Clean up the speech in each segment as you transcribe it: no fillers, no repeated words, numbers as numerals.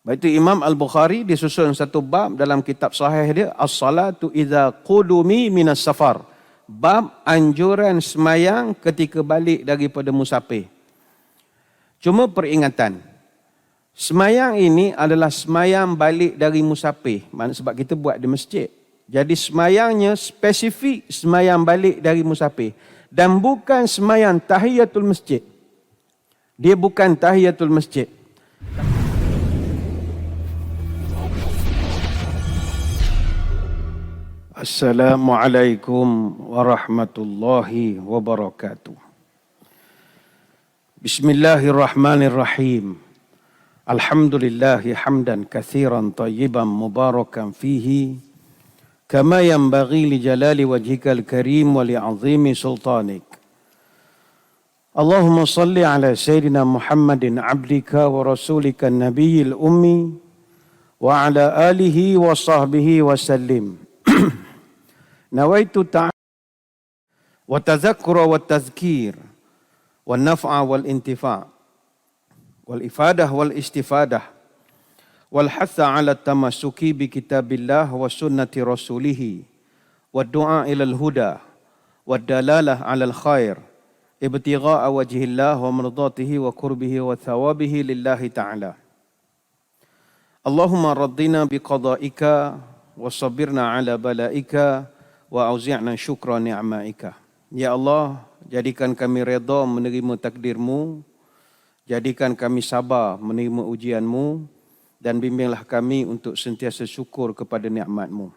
Baik itu Imam Al-Bukhari disusun satu bab dalam kitab sahih dia, As-salatu idza qudumi minas safar. Bab anjuran semayang ketika balik daripada musafir. Cuma peringatan, semayang ini adalah semayang balik dari musafir. Sebab kita buat di masjid. Jadi semayangnya spesifik semayang balik dari musafir. Dan bukan semayang tahiyatul masjid. Dia bukan tahiyatul masjid. Assalamualaikum warahmatullahi wabarakatuh. Bismillahirrahmanirrahim. Alhamdulillahi hamdan kathiran tayyiban mubarakan fihi. Kama yanbaghi li jalali wajhikal karim wa li azimi sultanik. Allahumma salli ala Sayyidina Muhammadin abdika wa rasulika nabiyil ummi wa ala alihi wa sahbihi wa sallim. Nawaitu ta'ala wa tadhakkura wa tazkir wa naf'a wal intifa' wal ifadah wal istifadah wal hatha ala tamassuki bi kitabillah wa sunnati rasulih wa du'a ilal huda wa dalalah ala al khair ibtigha'a wajhillah wa mardatihi wa qurbihi wa thawabihi lillahi ta'ala. Allahumma raddina bi qada'ika wa sabirna ala bala'ika wa auzi'na syukra ni'maika. Ya Allah, jadikan kami redha menerima takdirmu, jadikan kami sabar menerima ujianmu, dan bimbinglah kami untuk sentiasa syukur kepada nikmatmu.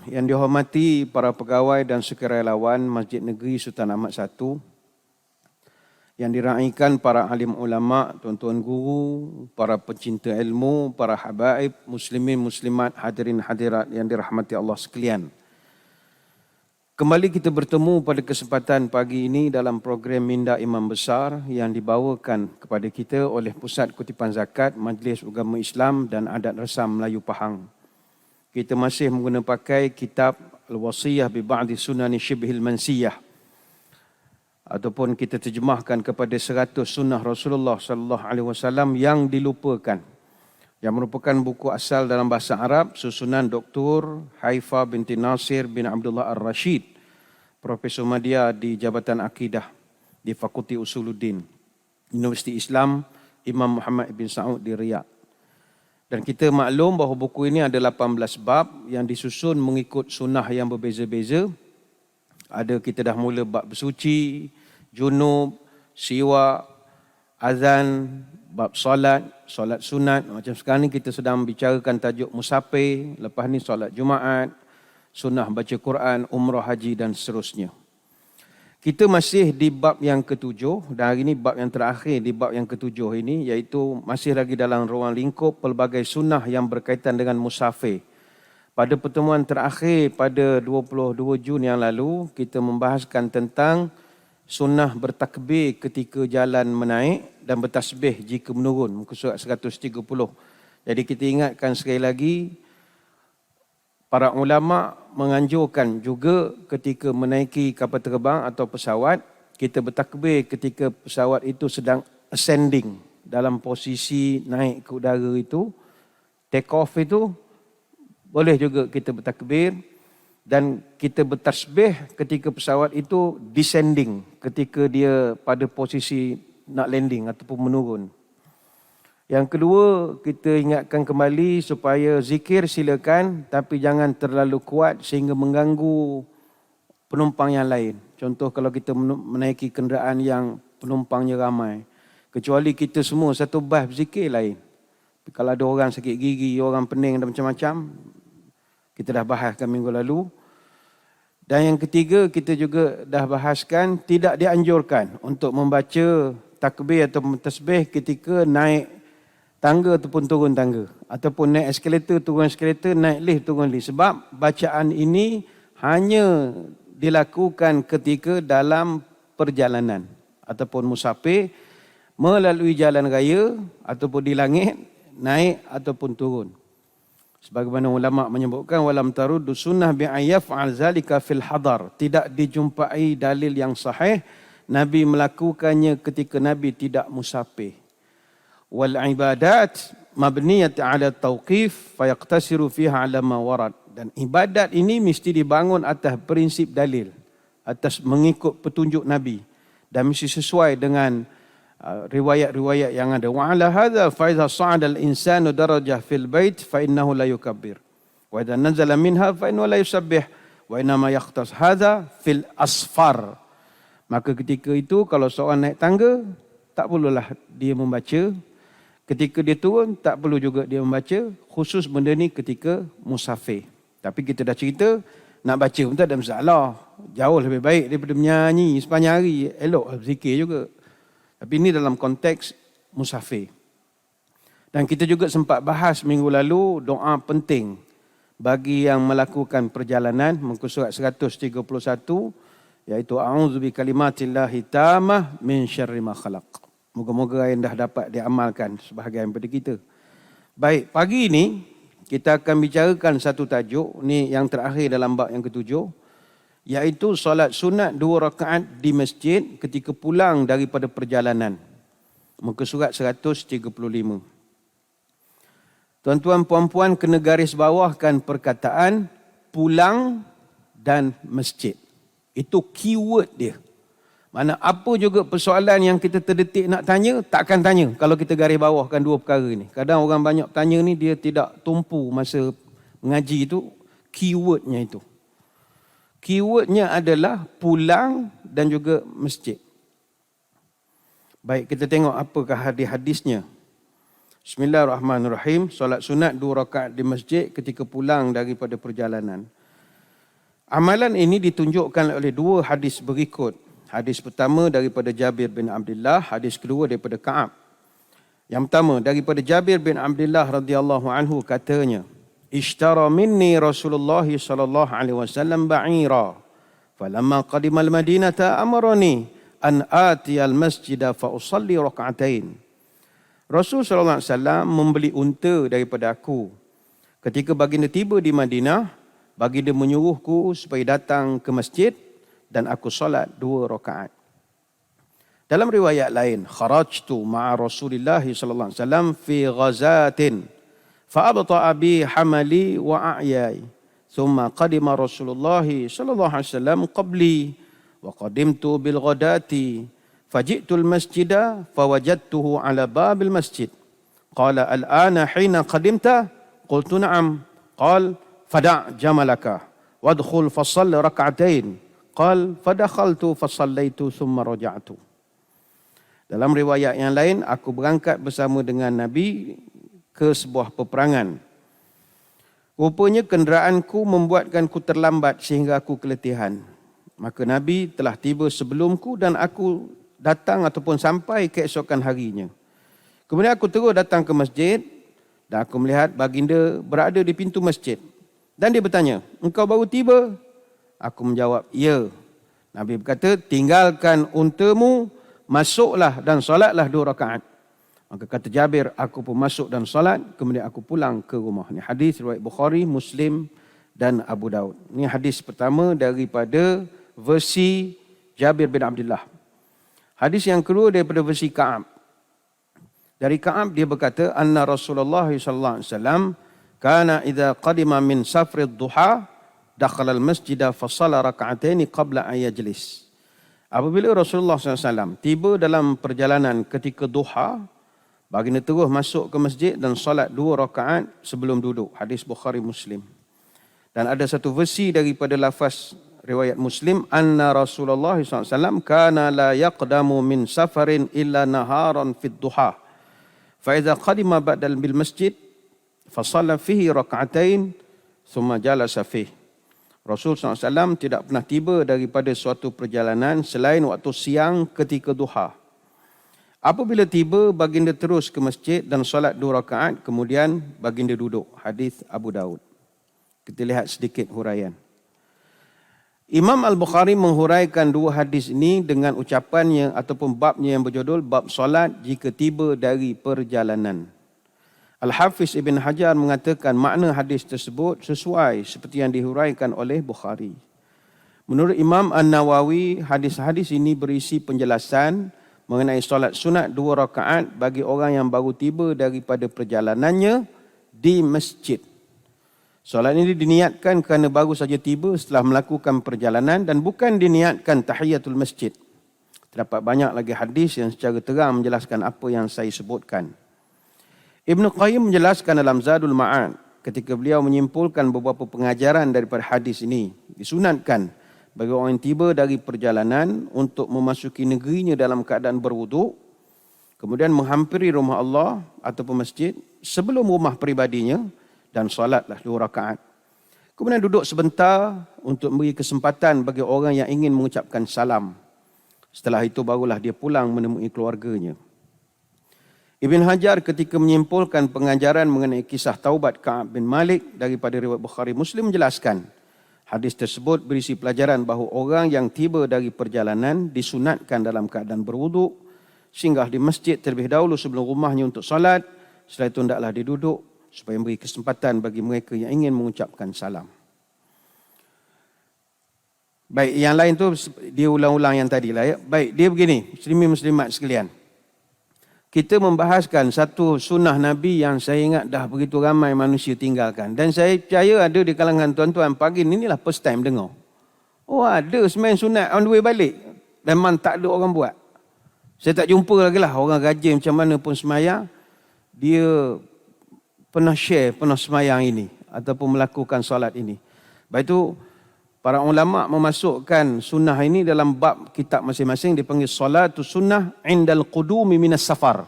Yang dihormati para pegawai dan sukarelawan Masjid Negeri Sultan Ahmad I, yang diraikan para alim ulama, tuan-tuan guru, para pencinta ilmu, para habaib, muslimin, muslimat, hadirin hadirat yang dirahmati Allah sekalian. Kembali kita bertemu pada kesempatan pagi ini dalam program Minda Imam Besar yang dibawakan kepada kita oleh Pusat Kutipan Zakat, Majlis Agama Islam dan Adat Resam Melayu Pahang. Kita masih menggunakan pakai kitab Al-Wasiyah bi Ba'di Sunani Shibhil Mansiyah, ataupun kita terjemahkan kepada 100 sunnah Rasulullah sallallahu alaihi wasallam yang dilupakan, yang merupakan buku asal dalam bahasa Arab susunan Dr. Haifa binti Nasir bin Abdullah Ar-Rashid, Profesor Madya di Jabatan Akidah di Fakulti Usuluddin Universiti Islam Imam Muhammad bin Saud di Riyadh. Dan kita maklum bahawa buku ini ada 18 bab yang disusun mengikut sunnah yang berbeza-beza. Ada kita dah mula bab bersuci, junub, siwak, azan, bab solat sunat. Macam sekarang ni kita sedang bicarakan tajuk musafir, lepas ni solat Jumaat, sunnah baca Quran, umrah, haji dan seterusnya. Kita masih di bab yang ketujuh dan hari ini bab yang terakhir di bab yang ketujuh ini, iaitu masih lagi dalam ruang lingkup pelbagai sunnah yang berkaitan dengan musafir. Pada pertemuan terakhir pada 22 Jun yang lalu, kita membahaskan tentang sunnah bertakbir ketika jalan menaik dan bertasbih jika menurun, muka surat 130. Jadi kita ingatkan sekali lagi, para ulama menganjurkan juga ketika menaiki kapal terbang atau pesawat, kita bertakbir ketika pesawat itu sedang ascending, dalam posisi naik ke udara itu, take off itu, boleh juga kita bertakbir, dan kita bertasbih ketika pesawat itu descending, ketika dia pada posisi nak landing ataupun menurun. Yang kedua, kita ingatkan kembali supaya zikir silakan, tapi jangan terlalu kuat sehingga mengganggu penumpang yang lain. Contoh kalau kita menaiki kenderaan yang penumpangnya ramai, kecuali kita semua satu bas berzikir lain. Kalau ada orang sakit gigi, orang pening dan macam-macam, kita dah bahaskan minggu lalu. Dan yang ketiga, kita juga dah bahaskan tidak dianjurkan untuk membaca takbir atau tasbih ketika naik tangga ataupun turun tangga. Ataupun naik eskalator, turun eskalator, naik lift, turun lift. Sebab bacaan ini hanya dilakukan ketika dalam perjalanan ataupun musafir melalui jalan raya ataupun di langit, naik ataupun turun. Sebagaimana ulama menyebutkan, walam taruddu sunnah bi'ayyaf'al zalika fil hadar. Tidak dijumpai dalil yang sahih Nabi melakukannya ketika Nabi tidak musafir. wal ibadat mabniyat ala tauqif fayaqtasiru fiha ala ma warad. Dan ibadat ini mesti dibangun atas prinsip dalil, atas mengikut petunjuk Nabi dan mesti sesuai dengan riwayat-riwayat yang ada. Wa ala hadza fa idza sa'ada al-insanu darajah fil bait fa innahu la yukabbir wa idza nazala minha fa innahu la yusabbih wa inma yaqtas hadza fil asfar. Maka ketika itu kalau seorang naik tangga tak perlulah dia membaca, ketika dia turun tak perlu juga dia membaca, khusus benda ni ketika musafir. Tapi kita dah cerita nak baca pun tak ada masalah, jauh lebih baik daripada menyanyi sepanjang hari, elok zikir juga. Tapi ini dalam konteks musafir. Dan kita juga sempat bahas minggu lalu doa penting bagi yang melakukan perjalanan, muka surat 131, iaitu a'udzu bikalimatillahi tammah min syarri ma khalaq. Moga-moga yang dah dapat diamalkan sebahagian daripada kita. Baik, pagi ini kita akan bicarakan satu tajuk, ni yang terakhir dalam bab yang ketujuh, iaitu solat sunat 2 rakaat di masjid ketika pulang daripada perjalanan. Muka surat 135. Tuan-tuan puan-puan kena garis bawahkan perkataan pulang dan masjid. Itu keyword dia. Mana apa juga persoalan yang kita terdetik nak tanya, takkan tanya kalau kita garis bawahkan dua perkara ni. Kadang orang banyak tanya ni dia tidak tumpu masa mengaji itu, keywordnya itu. Keywordnya adalah pulang dan juga masjid. Baik, kita tengok apakah hadis-hadisnya. Bismillahirrahmanirrahim. Solat sunat 2 rakaat di masjid ketika pulang daripada perjalanan. Amalan ini ditunjukkan oleh 2 hadis berikut. Hadis pertama daripada Jabir bin Abdullah, hadis kedua daripada Ka'ab. Yang pertama daripada Jabir bin Abdullah radhiyallahu anhu katanya, Ishtara minni Rasulullah sallallahu alaihi wasallam ba'ira. Falamma qadima al-Madinata amarani an ati al-masjid fa usalli rak'atain. Rasul sallallahu alaihi wasallam membeli unta daripada aku. Ketika baginda tiba di Madinah, baginda menyuruhku supaya datang ke masjid dan aku solat 2 rakaat. Dalam riwayat lain, kharajtu ma'a Rasulillah sallallahu alaihi wasallam fi ghazatin فأبطأ بي حملي وأعياي ثم قدم رسول الله صلى الله عليه وسلم قبلي وقدمت بالغداة فجئت المسجد فوجدته على باب المسجد قال الآن حين قدمت قلت نعم قال فدع جملك وادخل فصل ركعتين قال فدخلت فصليت ثم رجعت. Dalam riwayat yang lain, aku berangkat bersama dengan Nabi ke sebuah peperangan. Rupanya kenderaanku membuatkanku terlambat sehingga aku keletihan. Maka Nabi telah tiba sebelumku dan aku datang ataupun sampai keesokan harinya. Kemudian aku terus datang ke masjid dan aku melihat baginda berada di pintu masjid. Dan dia bertanya, engkau baru tiba? Aku menjawab, ya. Nabi berkata, tinggalkan untamu, masuklah dan solatlah 2 rakaat. Maka kata Jabir, aku pun masuk dan salat, kemudian aku pulang ke rumah. Ini hadis riwayat Bukhari, Muslim dan Abu Daud. Ini hadis pertama daripada versi Jabir bin Abdullah. Hadis yang kedua daripada versi Ka'ab. Dari Ka'ab dia berkata, anna Rasulullah sallallahu alaihi wasallam kana idza qadima min safrid duha dakhala al-masjid fa shalla rak'atain qabla an yajlis. Apabila Rasulullah sallallahu alaihi wasallam tiba dalam perjalanan ketika duha, baginda terus masuk ke masjid dan solat 2 rakaat sebelum duduk. Hadis Bukhari Muslim. Dan ada satu versi daripada lafaz riwayat Muslim, anna Rasulullah SAW kana la yaqdamu min safarin illa naharan fid duha. Fa idza qadima ba'dal bil masjid fa shalla fihi rak'atain thumma jalasa fihi. Rasul SAW tidak pernah tiba daripada suatu perjalanan selain waktu siang ketika duha. Apabila tiba, baginda terus ke masjid dan solat 2 rakaat, kemudian baginda duduk. Hadis Abu Daud. Kita lihat sedikit huraian. Imam Al-Bukhari menghuraikan 2 hadis ini dengan ucapannya ataupun babnya yang berjudul bab solat jika tiba dari perjalanan. Al-Hafiz Ibn Hajar mengatakan makna hadis tersebut sesuai seperti yang dihuraikan oleh Bukhari. Menurut Imam An-Nawawi, hadis-hadis ini berisi penjelasan mengenai solat sunat 2 rakaat bagi orang yang baru tiba daripada perjalanannya di masjid. Solat ini diniatkan kerana baru saja tiba setelah melakukan perjalanan dan bukan diniatkan tahiyatul masjid. Terdapat banyak lagi hadis yang secara terang menjelaskan apa yang saya sebutkan. Ibn Qayyim menjelaskan dalam Zadul Ma'ad ketika beliau menyimpulkan beberapa pengajaran daripada hadis ini. Disunatkan bagi orang yang tiba dari perjalanan untuk memasuki negerinya dalam keadaan berwuduk, kemudian menghampiri rumah Allah ataupun masjid sebelum rumah peribadinya dan solatlah 2 rakaat. Kemudian duduk sebentar untuk memberi kesempatan bagi orang yang ingin mengucapkan salam. Setelah itu barulah dia pulang menemui keluarganya. Ibn Hajar ketika menyimpulkan pengajaran mengenai kisah taubat Ka'ab bin Malik daripada riwayat Bukhari Muslim menjelaskan, hadis tersebut berisi pelajaran bahawa orang yang tiba dari perjalanan disunatkan dalam keadaan berwuduk, singgah di masjid terlebih dahulu sebelum rumahnya untuk solat, setelah itu hendaklah dia duduk supaya memberi kesempatan bagi mereka yang ingin mengucapkan salam. Baik, yang lain tu dia ulang-ulang yang tadi lah ya. Baik, dia begini, muslimin-muslimat sekalian. Kita membahaskan satu sunnah Nabi yang saya ingat dah begitu ramai manusia tinggalkan. Dan saya percaya ada di kalangan tuan-tuan pagi ni, inilah first time dengar. Oh, ada sembahyang sunat on the way balik. Memang tak ada orang buat. Saya tak jumpa lagi lah orang rajin macam mana pun sembahyang. Dia pernah share, pernah sembahyang ini. Ataupun melakukan solat ini. Baik itu, para ulama memasukkan sunnah ini dalam bab kitab masing-masing dipanggil salatus sunnah indal qudumi minas safar.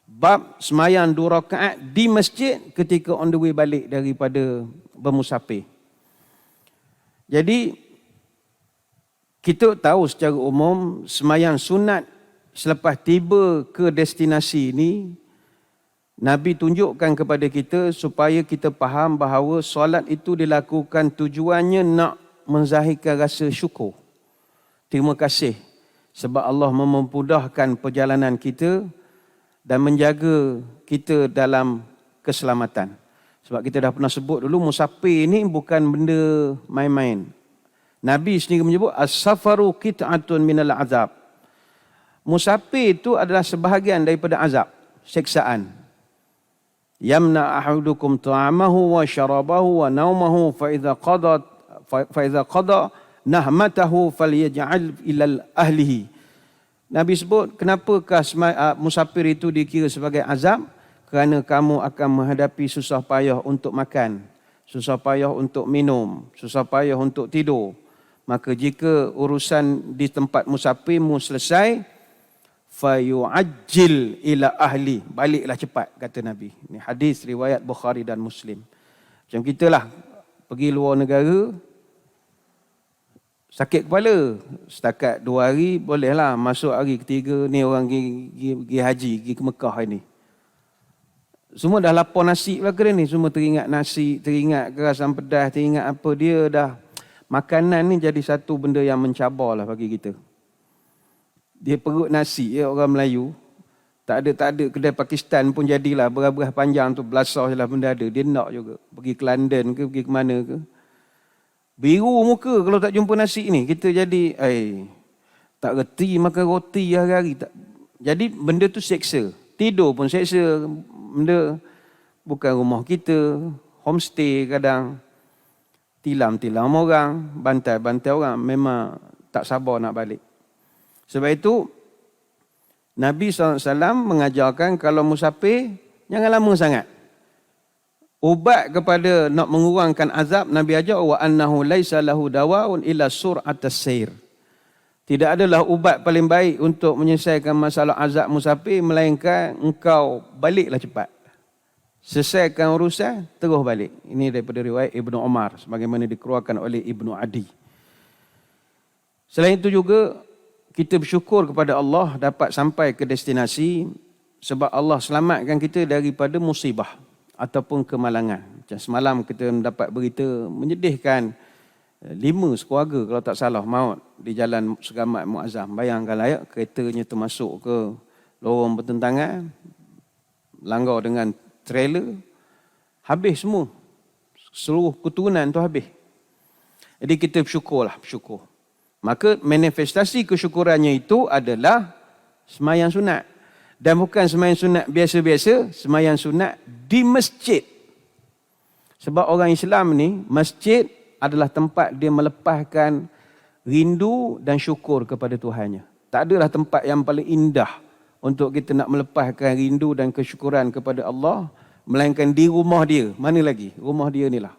Bab sembahyang 2 rakaat di masjid ketika on the way balik daripada bermusafir. Jadi kita tahu secara umum sembahyang sunat selepas tiba ke destinasi ini, Nabi tunjukkan kepada kita supaya kita faham bahawa solat itu dilakukan tujuannya nak menzahirkan rasa syukur. Terima kasih sebab Allah memudahkan perjalanan kita dan menjaga kita dalam keselamatan. Sebab kita dah pernah sebut dulu, musafir ini bukan benda main-main. Nabi sendiri menyebut as-safaru qit'atun minal azab. Musafir itu adalah sebahagian daripada azab, siksaan. Yamna ahadukum ta'amahu wa syarabahu wa naumahu fa idza qada nahmatahu falyaj'al ila ahlihi. Nabi sebut, kenapakah musafir itu dikira sebagai azab? Kerana kamu akan menghadapi susah payah untuk makan, susah payah untuk minum, susah payah untuk tidur. Maka jika urusan di tempat musafirmu selesai, fayu'ajjil ila ahli, baliklah cepat, kata Nabi. Ini hadis riwayat Bukhari dan Muslim. Macam kita lah, pergi luar negara, sakit kepala, setakat 2 hari bolehlah, masuk hari ketiga ni orang pergi haji, pergi ke Mekah ini. Semua dah lapor nasi lah kena ni, semua teringat nasi, teringat kerasan pedas, teringat apa, dia dah, makanan ni jadi satu benda yang mencabar lah bagi kita. Dia perut nasi ya orang Melayu, tak ada kedai Pakistan pun jadilah, berah-berah panjang tu belasah je lah benda ada, dia nak juga, pergi ke London ke, pergi ke mana ke. Biru muka kalau tak jumpa nasi ni. Kita jadi, tak reti makan roti hari-hari. Jadi benda tu seksa. Tidur pun seksa. Benda bukan rumah kita. Homestay kadang. Tilam-tilam orang. Bantai-bantai orang. Memang tak sabar nak balik. Sebab itu, Nabi SAW mengajarkan kalau musafir, jangan lama sangat. Ubat kepada nak mengurangkan azab, Nabi ajar wa annahu laisa lahu dawaun illa sur'atas sair. Tidak adalah ubat paling baik untuk menyelesaikan masalah azab musafir melainkan engkau baliklah cepat. Selesaikan urusan, terus balik. Ini daripada riwayat Ibnu Umar sebagaimana dikeluarkan oleh Ibnu Adi. Selain itu juga kita bersyukur kepada Allah dapat sampai ke destinasi sebab Allah selamatkan kita daripada musibah ataupun kemalangan. Macam semalam kita mendapat berita menyedihkan 5 sekeluarga kalau tak salah maut di jalan Segamat Muazzam. Bayangkanlah ya, keretanya termasuk ke lorong bertentangan, langgar dengan trailer, habis semua. Seluruh keturunan tu habis. Jadi kita bersyukur. Maka manifestasi kesyukurannya itu adalah Semayang sunat. Dan bukan semayang sunat biasa-biasa, semayang sunat di masjid. Sebab orang Islam ni, masjid adalah tempat dia melepaskan rindu dan syukur kepada Tuhannya. Tak adalah tempat yang paling indah untuk kita nak melepaskan rindu dan kesyukuran kepada Allah, melainkan di rumah dia. Mana lagi? Rumah dia ni lah.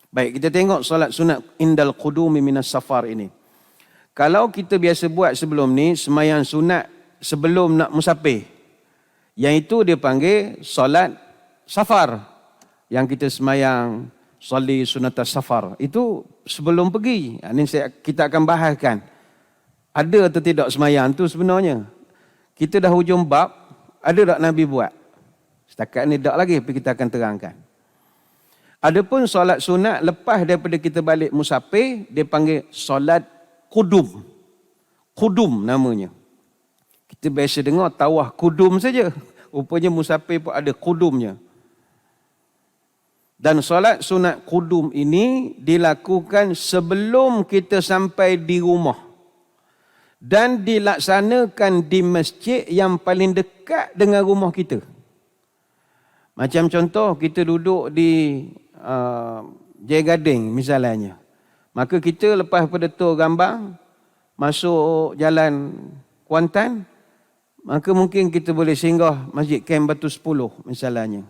Baik, kita tengok solat sunat indal qudumi minas safar ini. Kalau kita biasa buat sebelum ni, semayang sunat sebelum nak musafir. Yang itu dia panggil solat safar. Yang kita semayang soli sunat safar. Itu sebelum pergi. Ini kita akan bahaskan. Ada atau tidak semayang tu sebenarnya. Kita dah hujung bab, ada tak Nabi buat? Setakat ni tak lagi, tapi kita akan terangkan. Adapun solat sunat lepas daripada kita balik musafir, dia panggil solat kudum. Kudum namanya. Kita biasa dengar tawah kudum saja. Rupanya musafir pun ada kudumnya. Dan solat sunat kudum ini dilakukan sebelum kita sampai di rumah. Dan dilaksanakan di masjid yang paling dekat dengan rumah kita. Macam contoh, kita duduk di Jaya Gading misalnya. Maka kita lepas pada Tor Gambang, masuk jalan Kuantan, maka mungkin kita boleh singgah Masjid Kem Batu 10 misalnya.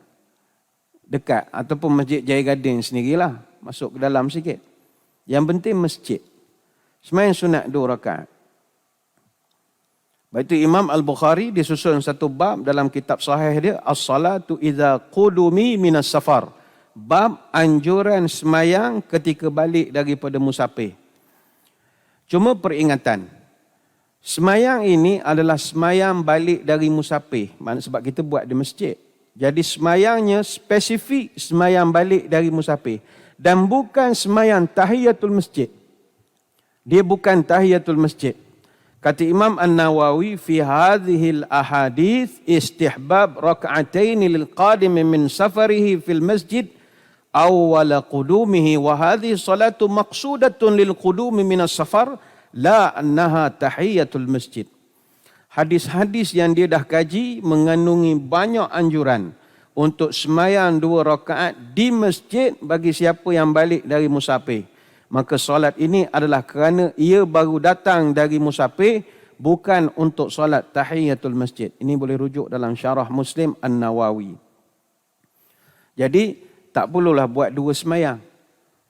Dekat. Ataupun Masjid Jaya Gading sendirilah. Masuk ke dalam sikit. Yang penting masjid. Semayang sunat 2 rakaat. Baik itu Imam Al-Bukhari disusun satu bab dalam kitab sahih dia, As-salatu idza qudumi minas safar. Bab anjuran semayang ketika balik daripada musafir. Cuma peringatan. Semayang ini adalah semayang balik dari musafir. Sebab kita buat di masjid. Jadi semayangnya spesifik semayang balik dari musafir. Dan bukan semayang tahiyatul masjid. Dia bukan tahiyatul masjid. Kata Imam An-Nawawi, fi hadhil ahadith istihbab rak'ataini lil qadim min safarihi fil masjid awwala qudumihi wa hadhihi salatu maqsudatun lil qudumi minas safar la annaha tahiyatul masjid. Hadis-hadis yang dia dah kaji mengandungi banyak anjuran untuk semayang 2 rakaat di masjid bagi siapa yang balik dari musafir. Maka solat ini adalah kerana ia baru datang dari musafir, bukan untuk solat tahiyatul masjid. Ini boleh rujuk dalam syarah Muslim An-Nawawi. Jadi, tak perlulah buat 2 semayang.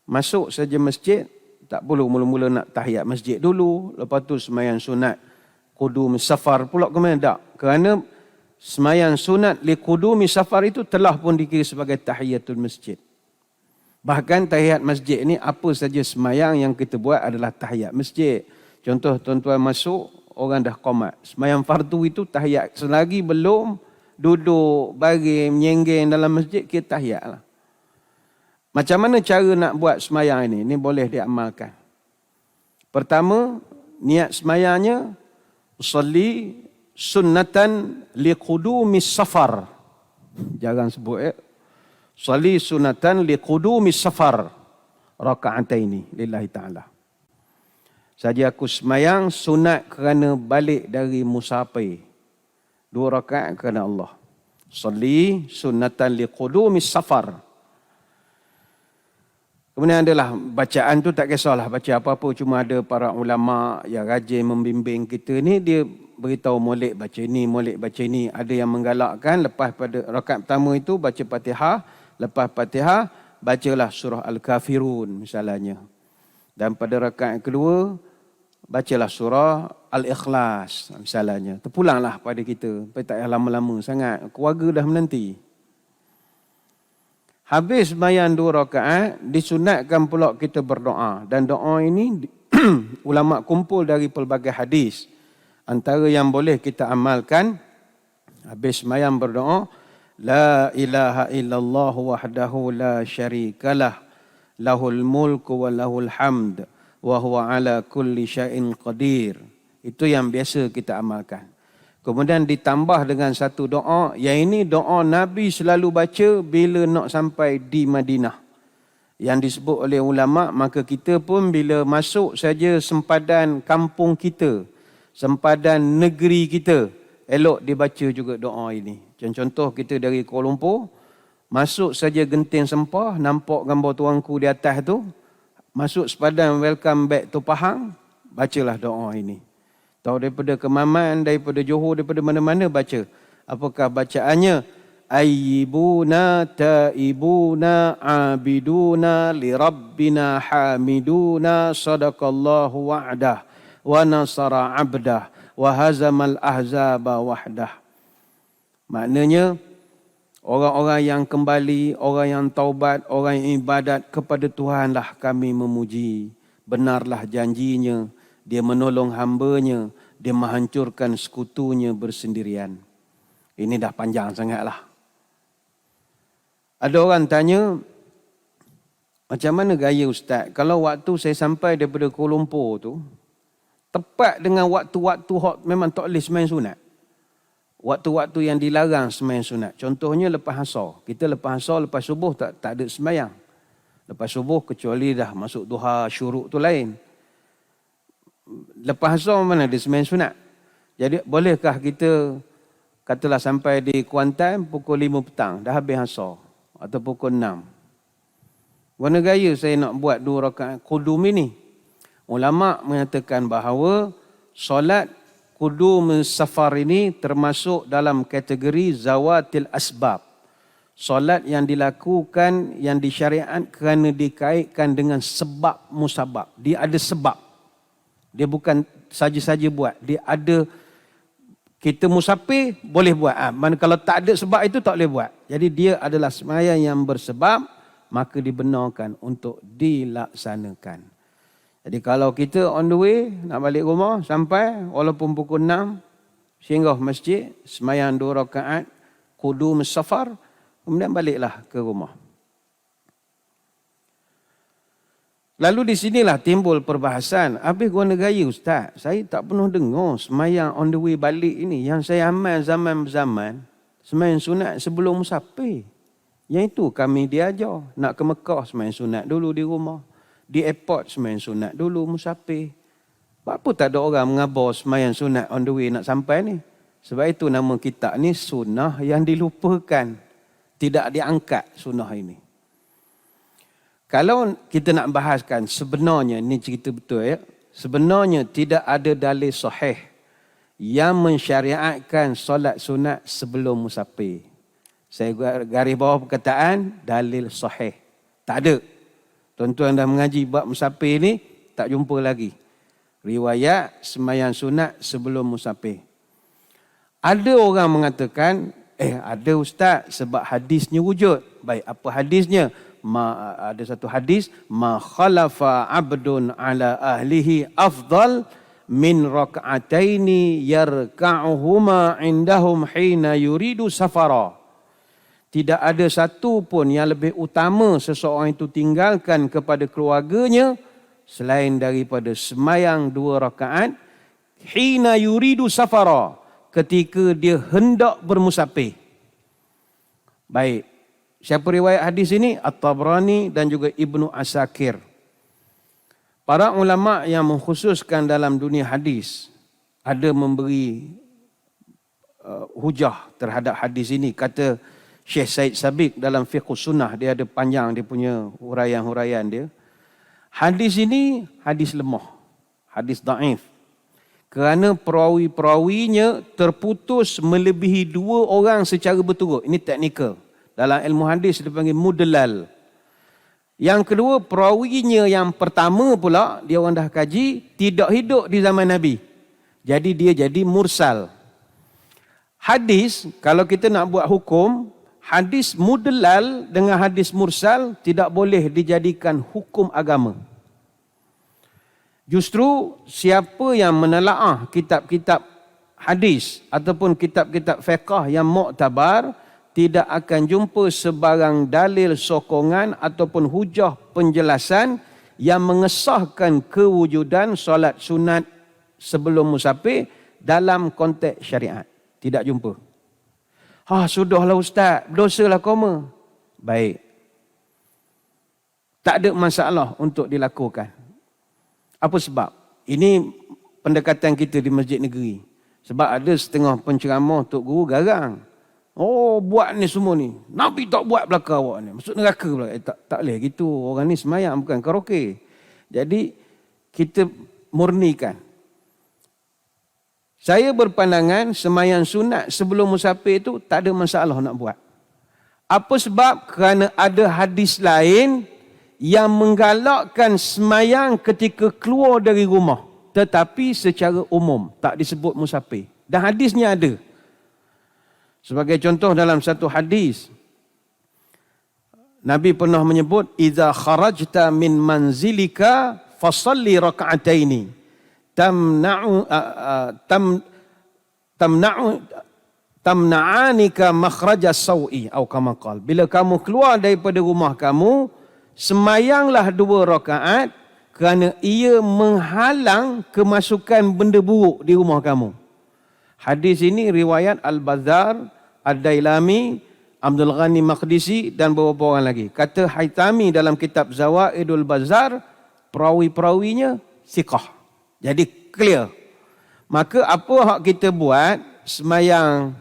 Masuk saja masjid, tak perlu mula-mula nak tahiyat masjid dulu. Lepas tu semayang sunat qudum safar pula ke mana? Tak. Kerana semayang sunat li qudumi safar itu telah pun dikira sebagai tahiyatul masjid. Bahkan tahiyat masjid ni apa saja semayang yang kita buat adalah tahiyat masjid. Contoh tuan-tuan masuk, orang dah qomat. Semayang fardu itu tahiyat. Selagi belum duduk, baring, menyenggeng dalam masjid, kita tahiyat lah. Macam mana cara nak buat semayang ini? Ini boleh diamalkan. Pertama, niat semayangnya, usalli sunnatan liqudumis safar. Jarang sebut Salli sunatan liqudumis safar raka'ataini lillahi ta'ala. Saja aku semayang sunat kerana balik dari musafir. 2 rakaat kerana Allah. Salli sunatan liqudumis safar. Kemudian adalah bacaan tu tak kisahlah baca apa-apa, cuma ada para ulama yang rajin membimbing kita ni, dia beritahu molek baca ini, molek baca ini. Ada yang menggalakkan lepas pada rakaat pertama itu baca Fatihah. Lepas Fatihah, bacalah surah Al-Kafirun misalnya. Dan pada rakaat kedua, bacalah surah Al-Ikhlas misalnya. Terpulanglah pada kita. Tapi tak payah lama-lama sangat. Keluarga dah menanti. Habis sembahyang 2 rakaat, disunatkan pula kita berdoa. Dan doa ini, ulama kumpul dari pelbagai hadis. Antara yang boleh kita amalkan, habis sembahyang berdoa, La ilaha illallah wahdahu la syarikalah lahul mulku wa lahul hamd wa huwa ala kulli syai'in qadir. Itu yang biasa kita amalkan. Kemudian ditambah dengan satu doa, yang ini doa Nabi selalu baca bila nak sampai di Madinah. Yang disebut oleh ulama, maka kita pun bila masuk saja sempadan kampung kita, sempadan negeri kita, elok dibaca juga doa ini. Contoh kita dari Kuala Lumpur, masuk saja genting Sempah, nampak gambar tuanku di atas tu, masuk sepadan welcome back to Pahang, bacalah doa ini. Tahu daripada Kemaman, daripada Johor, daripada mana-mana baca. Apakah bacaannya? Ayyibuna ta'ibuna abiduna lirabbina hamiduna sadaqallahu wa'dah wa nasara abdah wa hazamal ahzaba wahdah. Maknanya, orang-orang yang kembali, orang yang taubat, orang yang ibadat kepada Tuhanlah kami memuji. Benarlah janjinya, dia menolong hamba-Nya, dia menghancurkan sekutunya bersendirian. Ini dah panjang sangatlah. Ada orang tanya, macam mana gaya Ustaz? Kalau waktu saya sampai daripada Kuala Lumpur tu, tepat dengan waktu-waktu hot memang tak boleh sembahyang sunat. Waktu-waktu yang dilarang sembahyang sunat. Contohnya lepas asar. Kita lepas asar, lepas subuh tak ada sembahyang. Lepas subuh kecuali dah masuk duha syuruk tu lain. Lepas asar mana ada sembahyang sunat. Jadi bolehkah kita katalah sampai di Kuantan pukul 5 petang, dah habis asar. Atau pukul 6. Warna gaya saya nak buat 2 rakaat qudum ini. Ulama mengatakan bahawa solat qudum safar ini termasuk dalam kategori zawatil asbab. Solat yang dilakukan, yang disyariat kerana dikaitkan dengan sebab musabab. Dia ada sebab. Dia bukan saja-saja buat. Dia ada, kita musafir boleh buat. Mana kalau tak ada sebab itu tak boleh buat. Jadi dia adalah sembahyang yang bersebab, maka dibenarkan untuk dilaksanakan. Jadi kalau kita on the way, nak balik rumah, sampai walaupun pukul 6, singgah masjid, sembahyang 2 rakaat, qudum safar, kemudian baliklah ke rumah. Lalu di sinilah timbul perbahasan. Habis guna gaya Ustaz, saya tak pernah dengar sembahyang on the way balik ini. Yang saya amal zaman-zaman, sembahyang sunat sebelum musafir. Yang itu kami diajar. Nak ke Mekah, sembahyang sunat dulu di rumah. Di airport, sembahyang sunat dulu musafir. Apa tak ada orang mengabar sembahyang sunat on the way nak sampai ni? Sebab itu nama kitab ni sunnah yang dilupakan. Tidak diangkat sunnah ini. Kalau kita nak bahaskan sebenarnya, ini cerita betul ya. Sebenarnya tidak ada dalil sahih yang mensyariatkan solat sunat sebelum musafir. Saya garis bawah perkataan dalil sahih. Tak ada. Tuan-tuan dah mengaji bab musafir ni, tak jumpa lagi riwayat sembahyang sunat sebelum musafir. Ada orang mengatakan, ada Ustaz sebab hadisnya wujud. Baik, apa hadisnya? Ada satu hadis, ma khalafa abdun ala ahlihi afdal min rak'ataini yarka'uhuma indahum hina yuridu safara. Tidak ada satu pun yang lebih utama seseorang itu tinggalkan kepada keluarganya selain daripada sembahyang 2 rakaat hina yuridu safara, ketika dia hendak bermusafir. Baik. Siapa riwayat hadis ini? At-Tabrani dan juga Ibnu Asakir. Para ulama yang mengkhususkan dalam dunia hadis ada memberi hujah terhadap hadis ini. Kata Syekh Said Sabiq dalam Fiqh Sunnah, dia ada panjang dia punya huraian-huraian dia. Hadis ini hadis lemah, hadis daif. Kerana perawi-perawinya terputus melebihi 2 orang secara berturut. Ini teknikal. Dalam ilmu hadis dipanggil mudallal. Yang kedua, perawinya yang pertama pula, dia orang dah kaji, tidak hidup di zaman Nabi. Jadi dia jadi mursal. Hadis, kalau kita nak buat hukum, hadis mudallal dengan hadis mursal tidak boleh dijadikan hukum agama. Justru siapa yang menelaah kitab-kitab hadis ataupun kitab-kitab fiqh yang muktabar, tidak akan jumpa sebarang dalil sokongan ataupun hujah penjelasan yang mengesahkan kewujudan solat sunat sebelum musafir dalam konteks syariat. Tidak jumpa. Sudahlah Ustaz, berdosalah koma. Baik. Tak ada masalah untuk dilakukan. Apa sebab? Ini pendekatan kita di masjid negeri. Sebab ada setengah penceramah Tok Guru garang. Oh, buat ni semua ni. Nabi tak buat belakang awak ni. Masuk neraka pula. Tak boleh gitu. Orang ni semayang bukan karaoke. Jadi, kita murnikan. Saya berpandangan semayang sunat sebelum musafir itu tak ada masalah nak buat. Apa sebab? Kerana ada hadis lain yang menggalakkan semayang ketika keluar dari rumah. Tetapi secara umum, tak disebut musafir. Dan hadisnya ada. Sebagai contoh dalam satu hadis, Nabi pernah menyebut, "Idza kharajta min manzilika fasalli raka'ataini tamna'anika makhraja sawi," atau kama qala. Bila kamu keluar daripada rumah kamu, semayanglah 2 rakaat kerana ia menghalang kemasukan benda buruk di rumah kamu. Hadis ini riwayat Al-Bazzar, Ad-Dailami, Abdul Ghani Maqdisi dan beberapa orang lagi. Kata Haytami dalam kitab Zawaidul Bazzar, perawi-perawinya siqah. Jadi clear. Maka apa hak kita buat semayang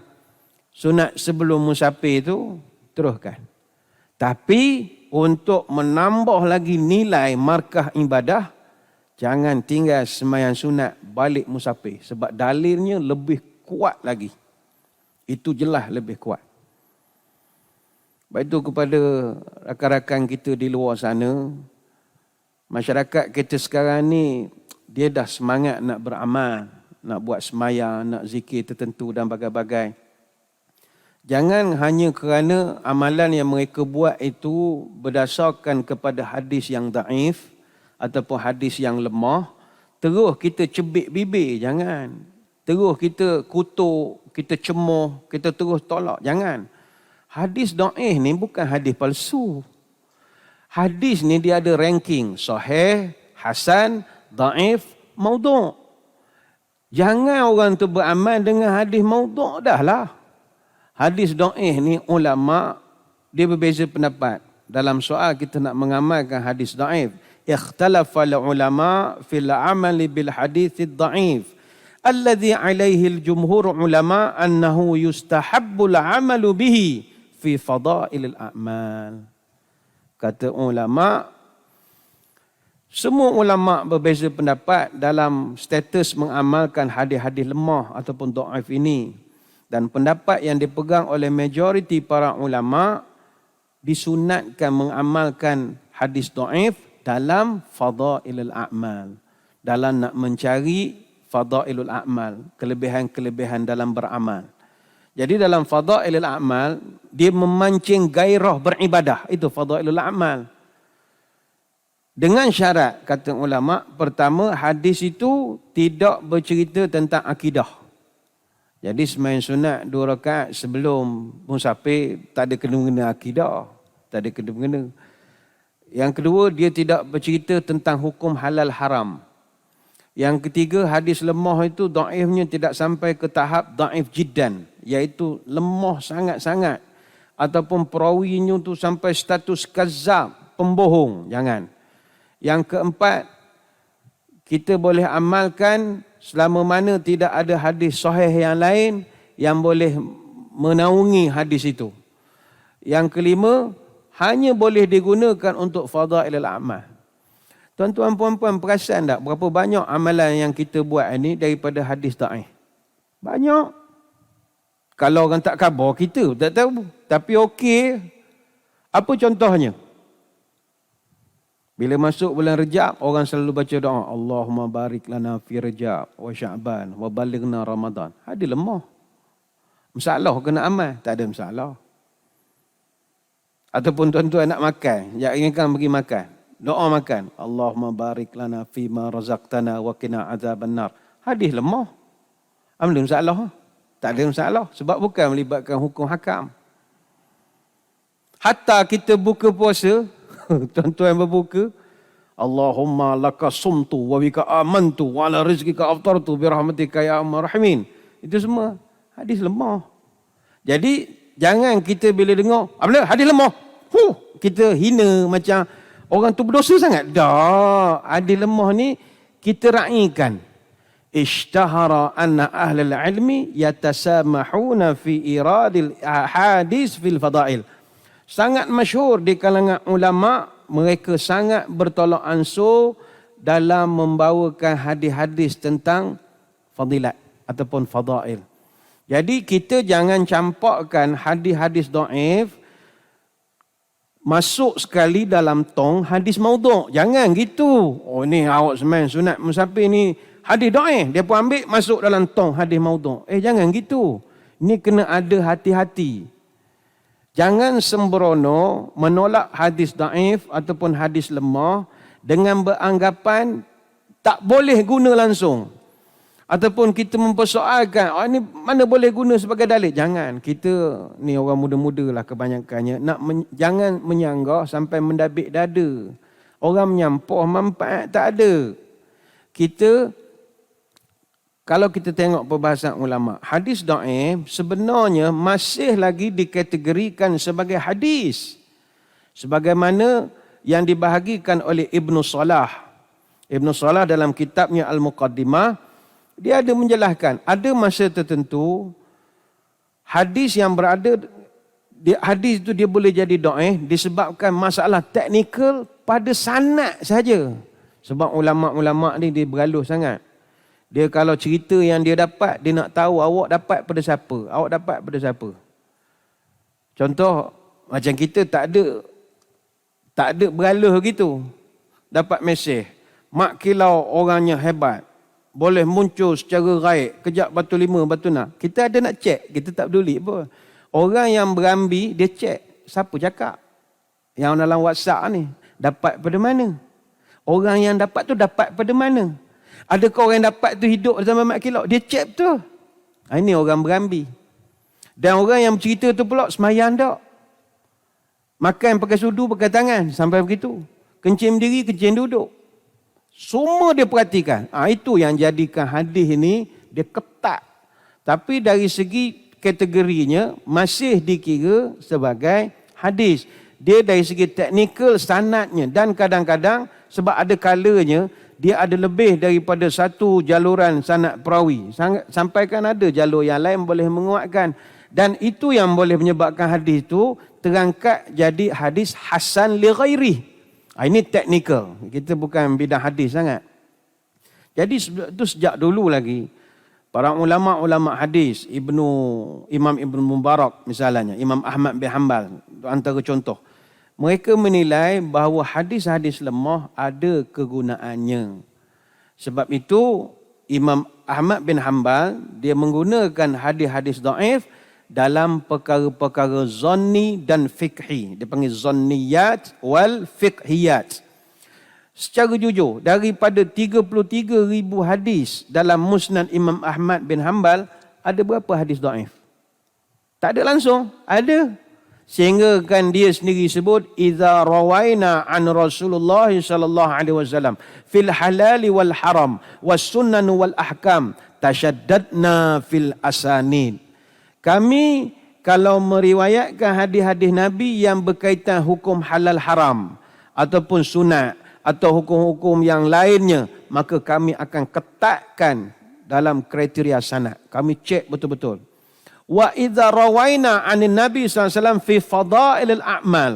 sunat sebelum musafir itu, teruskan. Tapi untuk menambah lagi nilai markah ibadah, jangan tinggal sembahyang sunat balik musafir. Sebab dalilnya lebih kuat lagi. Itu jelas lebih kuat. Baik itu kepada rakan-rakan kita di luar sana, masyarakat kita sekarang ni, dia dah semangat nak beramal, nak buat sembahyang, nak zikir tertentu dan bagai-bagai. Jangan hanya kerana amalan yang mereka buat itu berdasarkan kepada hadis yang daif ataupun hadis yang lemah, terus kita cebik bibir, jangan. Terus kita kutuk, kita cemoh, kita terus tolak, jangan. Hadis daif ni bukan hadis palsu. Hadis ni dia ada ranking, sahih, hasan, daif, maudhu'. Jangan orang tu beramal dengan hadis maudhu' dah lah. Hadis daif ni ulama dia berbeza pendapat. Dalam soal kita nak mengamalkan hadis daif, ikhtalafal ulama fil amali bil hadis dhaif alladhi alaihi al jumhur ulama annahu yustahabbul amalu bihi fi fadailil a'mal. Kata ulama, semua ulama berbeza pendapat dalam status mengamalkan hadis-hadis lemah ataupun dhaif ini. Dan pendapat yang dipegang oleh majoriti para ulama, disunatkan mengamalkan hadis dhaif dalam fadailul a'mal. Dalam nak mencari fadailul a'mal, kelebihan-kelebihan dalam beramal. Jadi dalam fadailul a'mal, dia memancing gairah beribadah. Itu fadailul a'mal. Dengan syarat, kata ulama, pertama hadis itu tidak bercerita tentang akidah. Jadi sembahyang sunat 2 rakaat sebelum musafir tak ada kena-mengena akidah, tak ada kena-mengena. Yang kedua, dia tidak bercerita tentang hukum halal haram. Yang ketiga, hadis lemah itu dhaifnya tidak sampai ke tahap dhaif jiddan, iaitu lemah sangat-sangat, ataupun perawinya itu sampai status kazzab, pembohong, jangan. Yang keempat, kita boleh amalkan selama mana tidak ada hadis sahih yang lain yang boleh menaungi hadis itu. Yang kelima, hanya boleh digunakan untuk fadailul amal. Tuan-tuan puan-puan perasan tak berapa banyak amalan yang kita buat ini daripada hadis dhaif? Banyak. Kalau orang tak khabar kita tak tahu. Tapi okey. Apa contohnya? Bila masuk bulan Rejab, orang selalu baca doa, Allahumma barik lana fi Rejab wa Sya'ban wa balighna Ramadan. Ada lemah. Masalah kena amal? Tak ada masalah. Ataupun tuan-tuan nak makan, yang inginkan pergi makan. Doa makan. Allahumma barik lana fi ma razaqtana wa qina azaban nar. Hadis lemah. Ada masalah? Tak ada masalah. Sebab bukan melibatkan hukum hakam. Hatta kita buka puasa, tuan-tuan berbuka, Allahumma laka sumtu wa bika amantu wa ala rizqika aftartu bi rahmatika ya arhamar rahimin. Itu semua hadis lemah. Jadi jangan kita bila dengar apa hadis lemah, kita hina macam orang tu berdosa sangat. Dah, hadis lemah ni kita raikan. ishtahara anna ahlul ilmi yatasamahuna fi iradil hadis fil fadail. Sangat masyhur di kalangan ulama, mereka sangat bertolak ansur dalam membawakan hadis-hadis tentang fadilat ataupun fadail. Jadi kita jangan campakkan hadis-hadis dhaif masuk sekali dalam tong hadis maudhu'. Jangan gitu. Oh ni awak semain sunat musafir ni hadis dhaif, dia pun ambil masuk dalam tong hadis maudhu'. Jangan gitu. Ni kena ada hati-hati. Jangan sembrono menolak hadis dhaif ataupun hadis lemah dengan beranggapan tak boleh guna langsung. Ataupun kita mempersoalkan, ini mana boleh guna sebagai dalil. Jangan. Kita ni orang muda-muda lah kebanyakannya. Jangan menyanggah sampai mendabik dada. Orang menyampah manfaat tak ada. Kalau kita tengok perbahasan ulama, hadis dhaif sebenarnya masih lagi dikategorikan sebagai hadis. Sebagaimana yang dibahagikan oleh Ibnu Salah. Ibnu Salah dalam kitabnya Al-Muqaddimah, dia ada menjelaskan, ada masa tertentu hadis yang berada hadis itu dia boleh jadi dhaif disebabkan masalah teknikal pada sanad saja. Sebab ulama-ulama ni dia bergaluh sangat. Dia kalau cerita yang dia dapat, dia nak tahu awak dapat pada siapa, awak dapat pada siapa. Contoh macam kita tak ada bergaluh gitu. Dapat mesej, mak kilau orangnya hebat. Boleh muncul secara raib, kejap batu 5, batu 6. Kita ada nak cek, kita tak peduli apa. Orang yang berambi, dia cek siapa cakap. Yang dalam WhatsApp ni, dapat pada mana? Orang yang dapat tu dapat pada mana? Adakah orang yang dapat tu hidup zaman mak kilau? Dia cek betul. Ini orang berambi. Dan orang yang bercerita tu pula semayang tak. Makan pakai sudu, pakai tangan. Sampai begitu. Kencing berdiri, kencing duduk. Semua dia perhatikan. Itu yang jadikan hadis ini dia ketat. Tapi dari segi kategorinya masih dikira sebagai hadis. Dia dari segi teknikal sanadnya. Dan kadang-kadang sebab ada kalanya dia ada lebih daripada satu jaluran sanad perawi. Sampaikan ada jalur yang lain boleh menguatkan. Dan itu yang boleh menyebabkan hadis itu terangkat jadi hadis hasan li ghairi. Ini teknikal. Kita bukan bidang hadis sangat. Jadi itu sejak dulu lagi para ulama-ulama hadis, Imam Ibnu Mubarak misalnya, Imam Ahmad bin Hanbal, antara contoh. Mereka menilai bahawa hadis-hadis lemah ada kegunaannya. Sebab itu Imam Ahmad bin Hanbal dia menggunakan hadis-hadis dhaif dalam perkara-perkara zanni dan fiqhi. Dia panggil zanniyat wal fiqhiyat. Secara jujur, daripada 33,000 hadis dalam Musnad Imam Ahmad bin Hanbal, ada berapa hadis dhaif? Tak ada langsung. Ada. Sehingga kan dia sendiri sebut, idza rawaina an Rasulullah sallallahu alaihi wasallam fil halal wal haram was sunan wal ahkam tashaddadna fil asanid. Kami kalau meriwayatkan hadis-hadis Nabi yang berkaitan hukum halal haram ataupun sunat atau hukum-hukum yang lainnya, maka kami akan ketatkan dalam kriteria sanad. Kami cek betul-betul. Wa idza rawaina 'anin Nabi sallallahu alaihi wasallam fi fadailil a'mal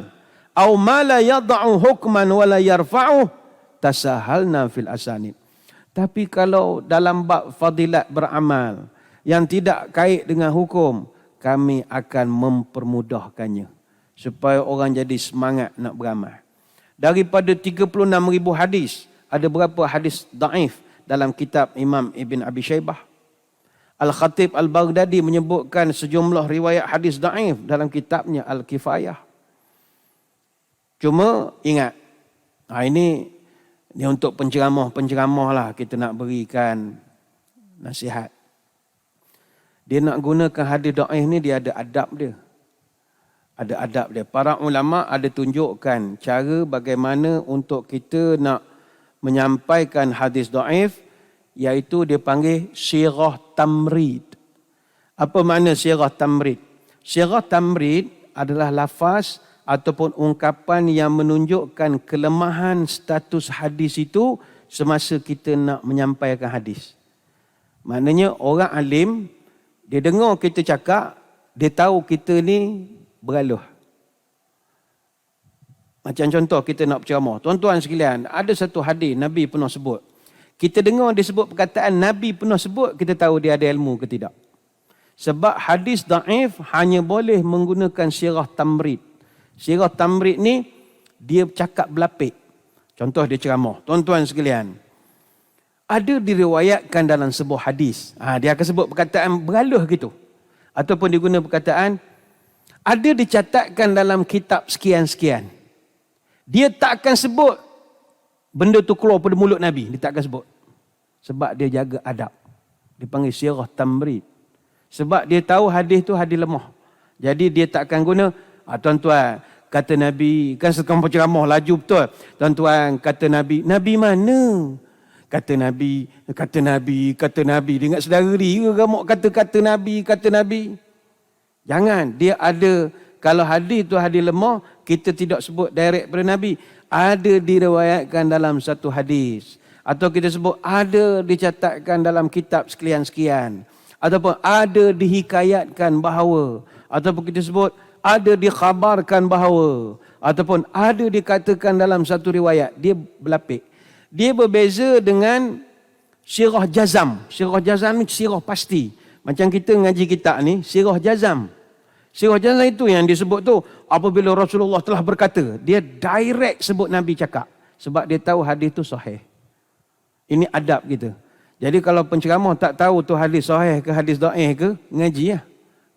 aw ma la yad'u hukman wa la yarfa'u tasahalna fil asanid. Tapi kalau dalam bab fadilat beramal yang tidak kait dengan hukum, kami akan mempermudahkannya supaya orang jadi semangat nak beramal. Daripada 36,000 hadis, ada berapa hadis dhaif dalam kitab Imam Ibn Abi Shaybah? Al-Khatib Al-Baghdadi menyebutkan sejumlah riwayat hadis dhaif dalam kitabnya Al-Kifayah. Cuma ingat, ini untuk penceramah-penceramah lah kita nak berikan nasihat. Dia nak gunakan hadis dhaif ni, dia ada adab dia. Ada adab dia. Para ulama ada tunjukkan cara bagaimana untuk kita nak menyampaikan hadis dhaif, iaitu dia panggil sirah tamrid. Apa makna sirah tamrid? Sirah tamrid adalah lafaz ataupun ungkapan yang menunjukkan kelemahan status hadis itu semasa kita nak menyampaikan hadis. Maknanya orang alim, dia dengar kita cakap, dia tahu kita ni beraloh. Macam contoh kita nak berceramah. Tuan-tuan sekalian, ada satu hadis Nabi pernah sebut. Kita dengar dia sebut perkataan Nabi pernah sebut, kita tahu dia ada ilmu ke tidak. Sebab hadis daif hanya boleh menggunakan sirah tamrid. Sirah tamrid ni, dia cakap berlapik. Contoh dia ceramah. Tuan-tuan sekalian, ada diriwayatkan dalam sebuah hadis. Dia akan sebut perkataan beraloh gitu. Ataupun dia guna perkataan, ada dicatatkan dalam kitab sekian-sekian. Dia tak akan sebut benda tu keluar pada mulut Nabi. Dia tak akan sebut. Sebab dia jaga adab. Dipanggil sirah tamrid. Sebab dia tahu hadis tu hadis lemah. Jadi dia tak akan guna, tuan-tuan, kata Nabi, kan sekarang penceramah laju betul. Tuan-tuan, kata Nabi, Nabi mana? Kata Nabi. Dia ingat saudara dia ramuk kata Nabi. Jangan, dia ada, kalau hadis tu hadis lemah, kita tidak sebut direct pada Nabi. Ada diriwayatkan dalam satu hadis. Atau kita sebut ada dicatatkan dalam kitab sekian-sekian. Ataupun ada dihikayatkan bahawa. Ataupun kita sebut ada dikhabarkan bahawa. Ataupun ada dikatakan dalam satu riwayat. Dia berlapik. Dia berbeza dengan sirah jazam. Sirah jazam ni sirah pasti. Macam kita ngaji kitab ni, sirah jazam. Sirah jazam itu yang disebut tu, apabila Rasulullah telah berkata, dia direct sebut Nabi cakap. Sebab dia tahu hadis tu sahih. Ini adab kita. Jadi kalau penceramah tak tahu tu hadis sahih ke hadis dhaif ke, ngaji lah.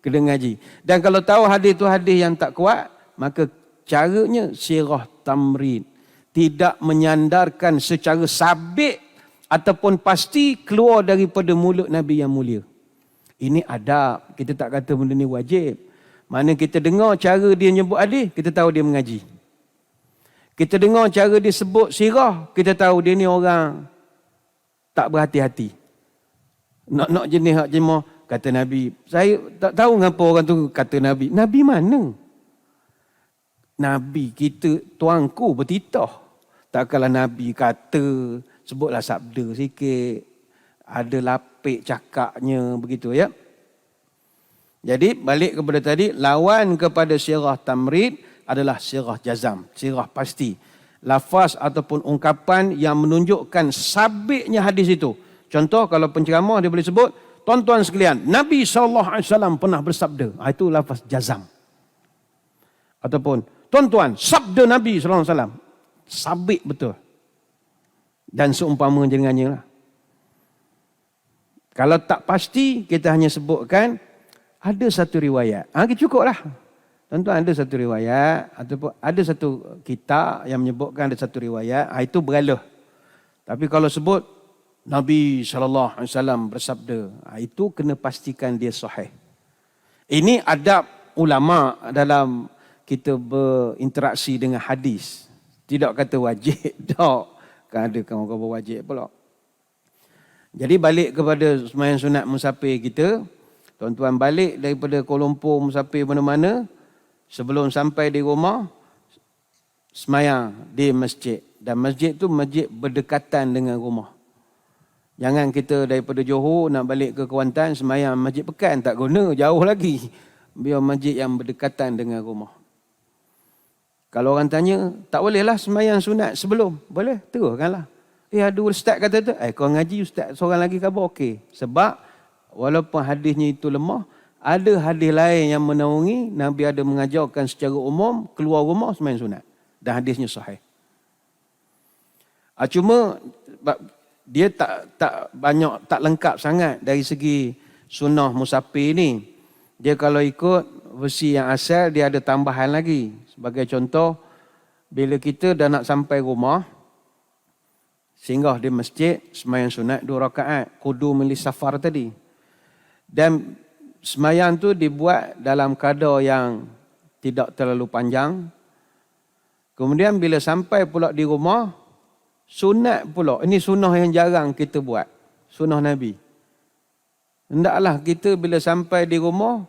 Kena ngaji. Dan kalau tahu hadis tu hadis yang tak kuat, maka caranya sirah tamrid. Tidak menyandarkan secara sabit ataupun pasti keluar daripada mulut Nabi yang mulia. Ini adab. Kita tak kata benda ni wajib. Mana kita dengar cara dia nyebut hadis, kita tahu dia mengaji. Kita dengar cara dia sebut sirah, kita tahu dia ni orang tak berhati-hati. Nak jenis hak jemaah, kata Nabi. Saya tak tahu mengapa orang tu kata Nabi. Nabi mana? Nabi kita, tuanku bertitah. Tak kalah Nabi kata, sebutlah sabda sikit. Ada lapik cakapnya, begitu ya. Jadi balik kepada tadi, lawan kepada sirah tamrid adalah sirah jazam, sirah pasti. Lafaz ataupun ungkapan yang menunjukkan sabitnya hadis itu. Contoh kalau penceramah dia boleh sebut, tuan-tuan sekalian, Nabi SAW pernah bersabda. Itu lafaz jazam. Ataupun, tuan-tuan, sabda Nabi SAW. Sabit betul. Dan seumpama dengannya lah. Kalau tak pasti, kita hanya sebutkan, ada satu riwayat. Cukup lah. Tuan-tuan, ada satu riwayat ataupun ada satu kitab yang menyebutkan ada satu riwayat, itu beraloh. Tapi kalau sebut Nabi SAW bersabda, itu kena pastikan dia sahih. Ini adab ulama dalam kita berinteraksi dengan hadis. Tidak kata wajib, tak. Kan ada kawan-kawan wajib pula. Jadi balik kepada sembahyang sunat musafir kita, tuan-tuan balik daripada Kuala Lumpur musafir mana-mana, sebelum sampai di rumah, semayang di masjid. Dan masjid tu masjid berdekatan dengan rumah. Jangan kita daripada Johor nak balik ke Kuantan, semayang masjid Pekan. Tak guna, jauh lagi. Biar masjid yang berdekatan dengan rumah. Kalau orang tanya, tak bolehlah semayang sunat sebelum. Boleh, teruskanlah. Ada ustaz kata tu, kau ngaji ustaz seorang lagi khabar, okey. Sebab walaupun hadisnya itu lemah, ada hadis lain yang menaungi, Nabi ada mengajarkan secara umum, keluar rumah semayang sunat. Dan hadisnya sahih. Cuma dia tak banyak, tak lengkap sangat dari segi sunnah musafir ni. Dia kalau ikut versi yang asal, dia ada tambahan lagi. Sebagai contoh, bila kita dah nak sampai rumah, singgah di masjid, semayang sunat 2 rakaat, qudum li safar tadi. Dan semayang tu dibuat dalam kadar yang tidak terlalu panjang. Kemudian bila sampai pula di rumah, sunat pula. Ini sunnah yang jarang kita buat. Sunnah Nabi. Hendaklah kita bila sampai di rumah,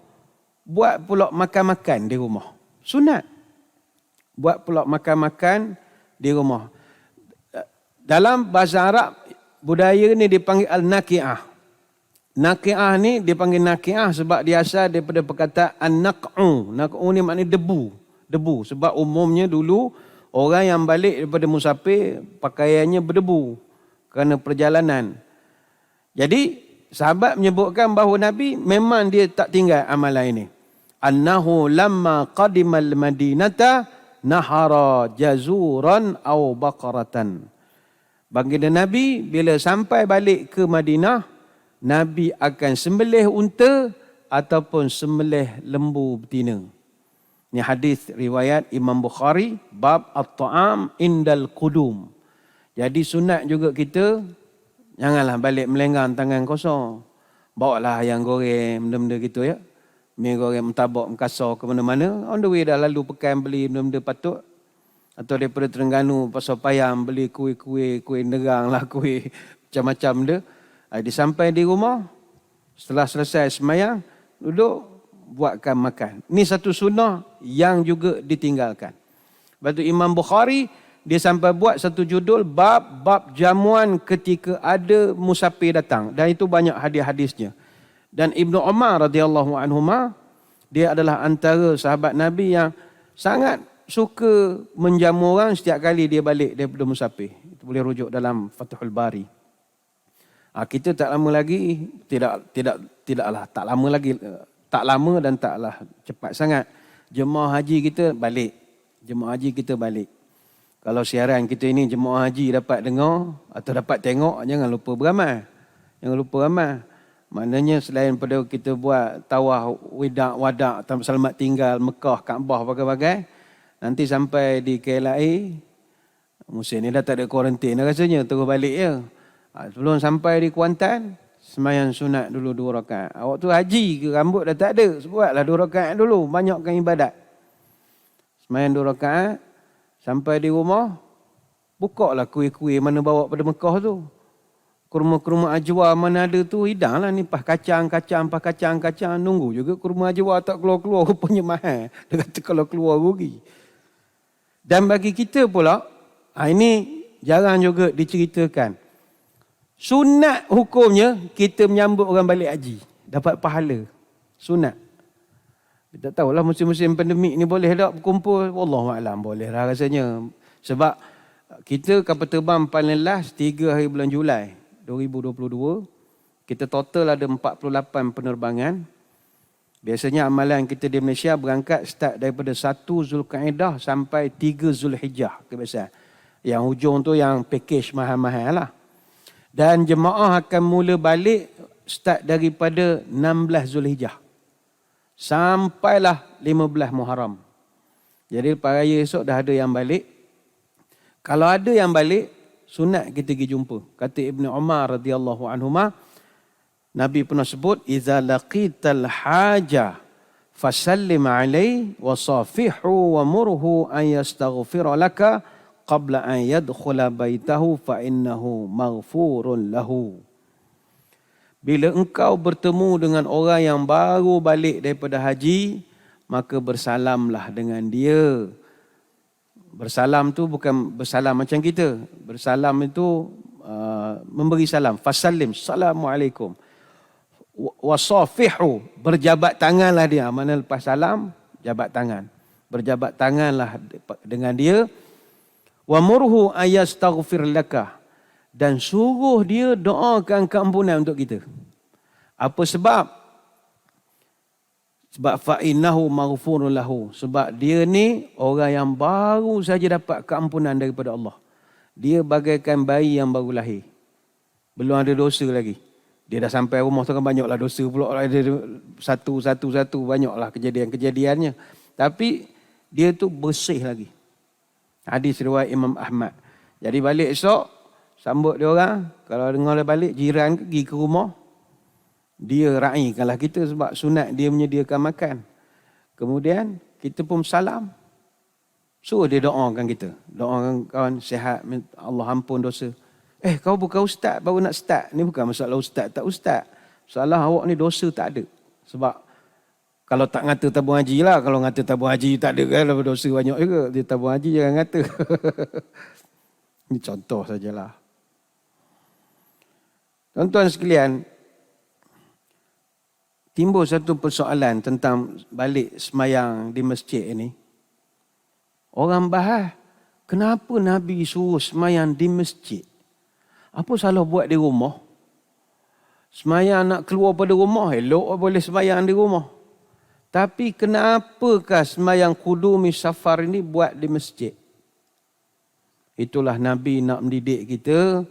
buat pula makan-makan di rumah. Sunat. Buat pula makan-makan di rumah. Dalam bahasa Arab, budaya ni dipanggil al-naki'ah. Naqi'ah ni dia panggil naqi'ah sebab dia asal daripada perkataan naq'u. Naq'u ni maknanya debu. Debu. Sebab umumnya dulu orang yang balik daripada musafir pakaiannya berdebu kerana perjalanan. Jadi sahabat menyebutkan bahawa Nabi memang dia tak tinggal amalan ini. Annahu lamma qadimal madinata nahara jazuran aw baqaratan. Baginda Nabi bila sampai balik ke Madinah, Nabi akan sembelih unta ataupun sembelih lembu betina. Ini hadis riwayat Imam Bukhari, bab at-ta'am indal qudum. Jadi sunat juga kita janganlah balik melenggang tangan kosong. Bawalah ayam goreng, benda-benda gitu ya. Mi goreng mentabak mekasar ke mana-mana. On the way dah lalu pekan beli benda-benda patut. Atau daripada Terengganu pasal payam beli kuih-kuih, kuih nerang lah, kuih macam-macam dia. Dia sampai di rumah, setelah selesai semayang, duduk buatkan makan. Ini satu sunnah yang juga ditinggalkan. Lepas tu Imam Bukhari, dia sampai buat satu judul, bab jamuan ketika ada musafir datang. Dan itu banyak hadis-hadisnya. Dan Ibnu Umar radhiyallahu anhuma, dia adalah antara sahabat Nabi yang sangat suka menjamu orang setiap kali dia balik daripada musafir. Itu boleh rujuk dalam Fathul Bari. Kita tak lama lagi, tak lama dan taklah cepat sangat. Jemaah haji kita balik. Kalau siaran kita ini jemaah haji dapat dengar atau dapat tengok, jangan lupa beramal. Maknanya selain pada kita buat tawaf wadak, selamat tinggal, Mekah, Kaabah, bagai-bagai, nanti sampai di KLIA, musim ni dah tak ada kuarantin rasanya, terus balik je. Sebelum sampai di Kuantan, sembahyang sunat dulu 2 rakaat. Awak tu haji ke, rambut dah tak ada, buatlah 2 rakaat dulu, banyakkan ibadat. Sembahyang 2 rakaat, sampai di rumah, bukalah kuih-kuih mana bawa pada Mekah tu. Kurma-kurma ajwa mana ada tu, hidanglah ni pah kacang, nunggu juga kurma ajwa tak keluar-keluar, rupanya mahal. Dia kata kalau keluar rugi. Dan bagi kita pula, ini jarang juga diceritakan. Sunat hukumnya, kita menyambut orang balik haji. Dapat pahala. Sunat. Kita tak tahulah musim-musim pandemik ni boleh tak berkumpul. Wallahualam boleh lah rasanya. Sebab kita kapal terbang paling last 3 hari bulan Julai 2022. Kita total ada 48 penerbangan. Biasanya amalan kita di Malaysia berangkat start daripada 1 Zulkaidah sampai 3 Zulhijjah. Kebiasaan. Yang hujung tu yang package mahal-mahal lah. Dan jemaah akan mula balik start daripada 16 Zulhijjah. Sampailah 15 Muharram. Jadi lepas raya esok dah ada yang balik. Kalau ada yang balik, sunat kita pergi jumpa. Kata Ibnu Umar radhiyallahu anhuma, Nabi pernah sebut, "Idza laqital haja fasallim alaihi wa safihu wa murhu an yastaghfira laka qabla an yadkhula baitahu fa innahu maghfurun lahu." Bila engkau bertemu dengan orang yang baru balik daripada haji, maka bersalamlah dengan dia. Bersalam tu bukan bersalam macam kita. Bersalam itu memberi salam. Fasallim, assalamualaikum. Wasafihu, berjabat tanganlah dia. Mana lepas salam, jabat tangan. Berjabat tanganlah dengan dia. Wa murhu ayastaghfir laka, dan suruh dia doakan keampunan untuk kita. Apa sebab? Sebab fa innahu maghfurun lahu. Sebab dia ni orang yang baru saja dapat keampunan daripada Allah. Dia bagaikan bayi yang baru lahir. Belum ada dosa lagi. Dia dah sampai rumah tu kan banyaklah dosa pula. Satu banyaklah kejadian-kejadiannya. Tapi dia tu bersih lagi. Hadis riwayat Imam Ahmad. Jadi balik esok, sambut dia orang. Kalau dengar dia balik, jiran pergi ke rumah, dia raikanlah kita sebab sunat dia menyediakan makan. Kemudian kita pun salam. Suruh dia doakan kita. Doakan kawan sihat, Allah ampun dosa. Kau bukan ustaz baru nak start. Ni bukan masalah ustaz tak ustaz. Masalah awak ni dosa tak ada. Sebab kalau tak ngata tabung haji lah. Kalau ngata tabung haji tak ada kan, dosa banyak juga. Dia tabung haji jangan ngata. Ini contoh sajalah. Tuan-tuan sekalian, timbul satu persoalan tentang balik semayang di masjid ini. Orang bahas, kenapa Nabi suruh semayang di masjid? Apa salah buat di rumah? Semayang nak keluar pada rumah, elok boleh semayang di rumah. Tapi kenapakah semayang kudumi safar ini buat di masjid? Itulah Nabi nak mendidik kita.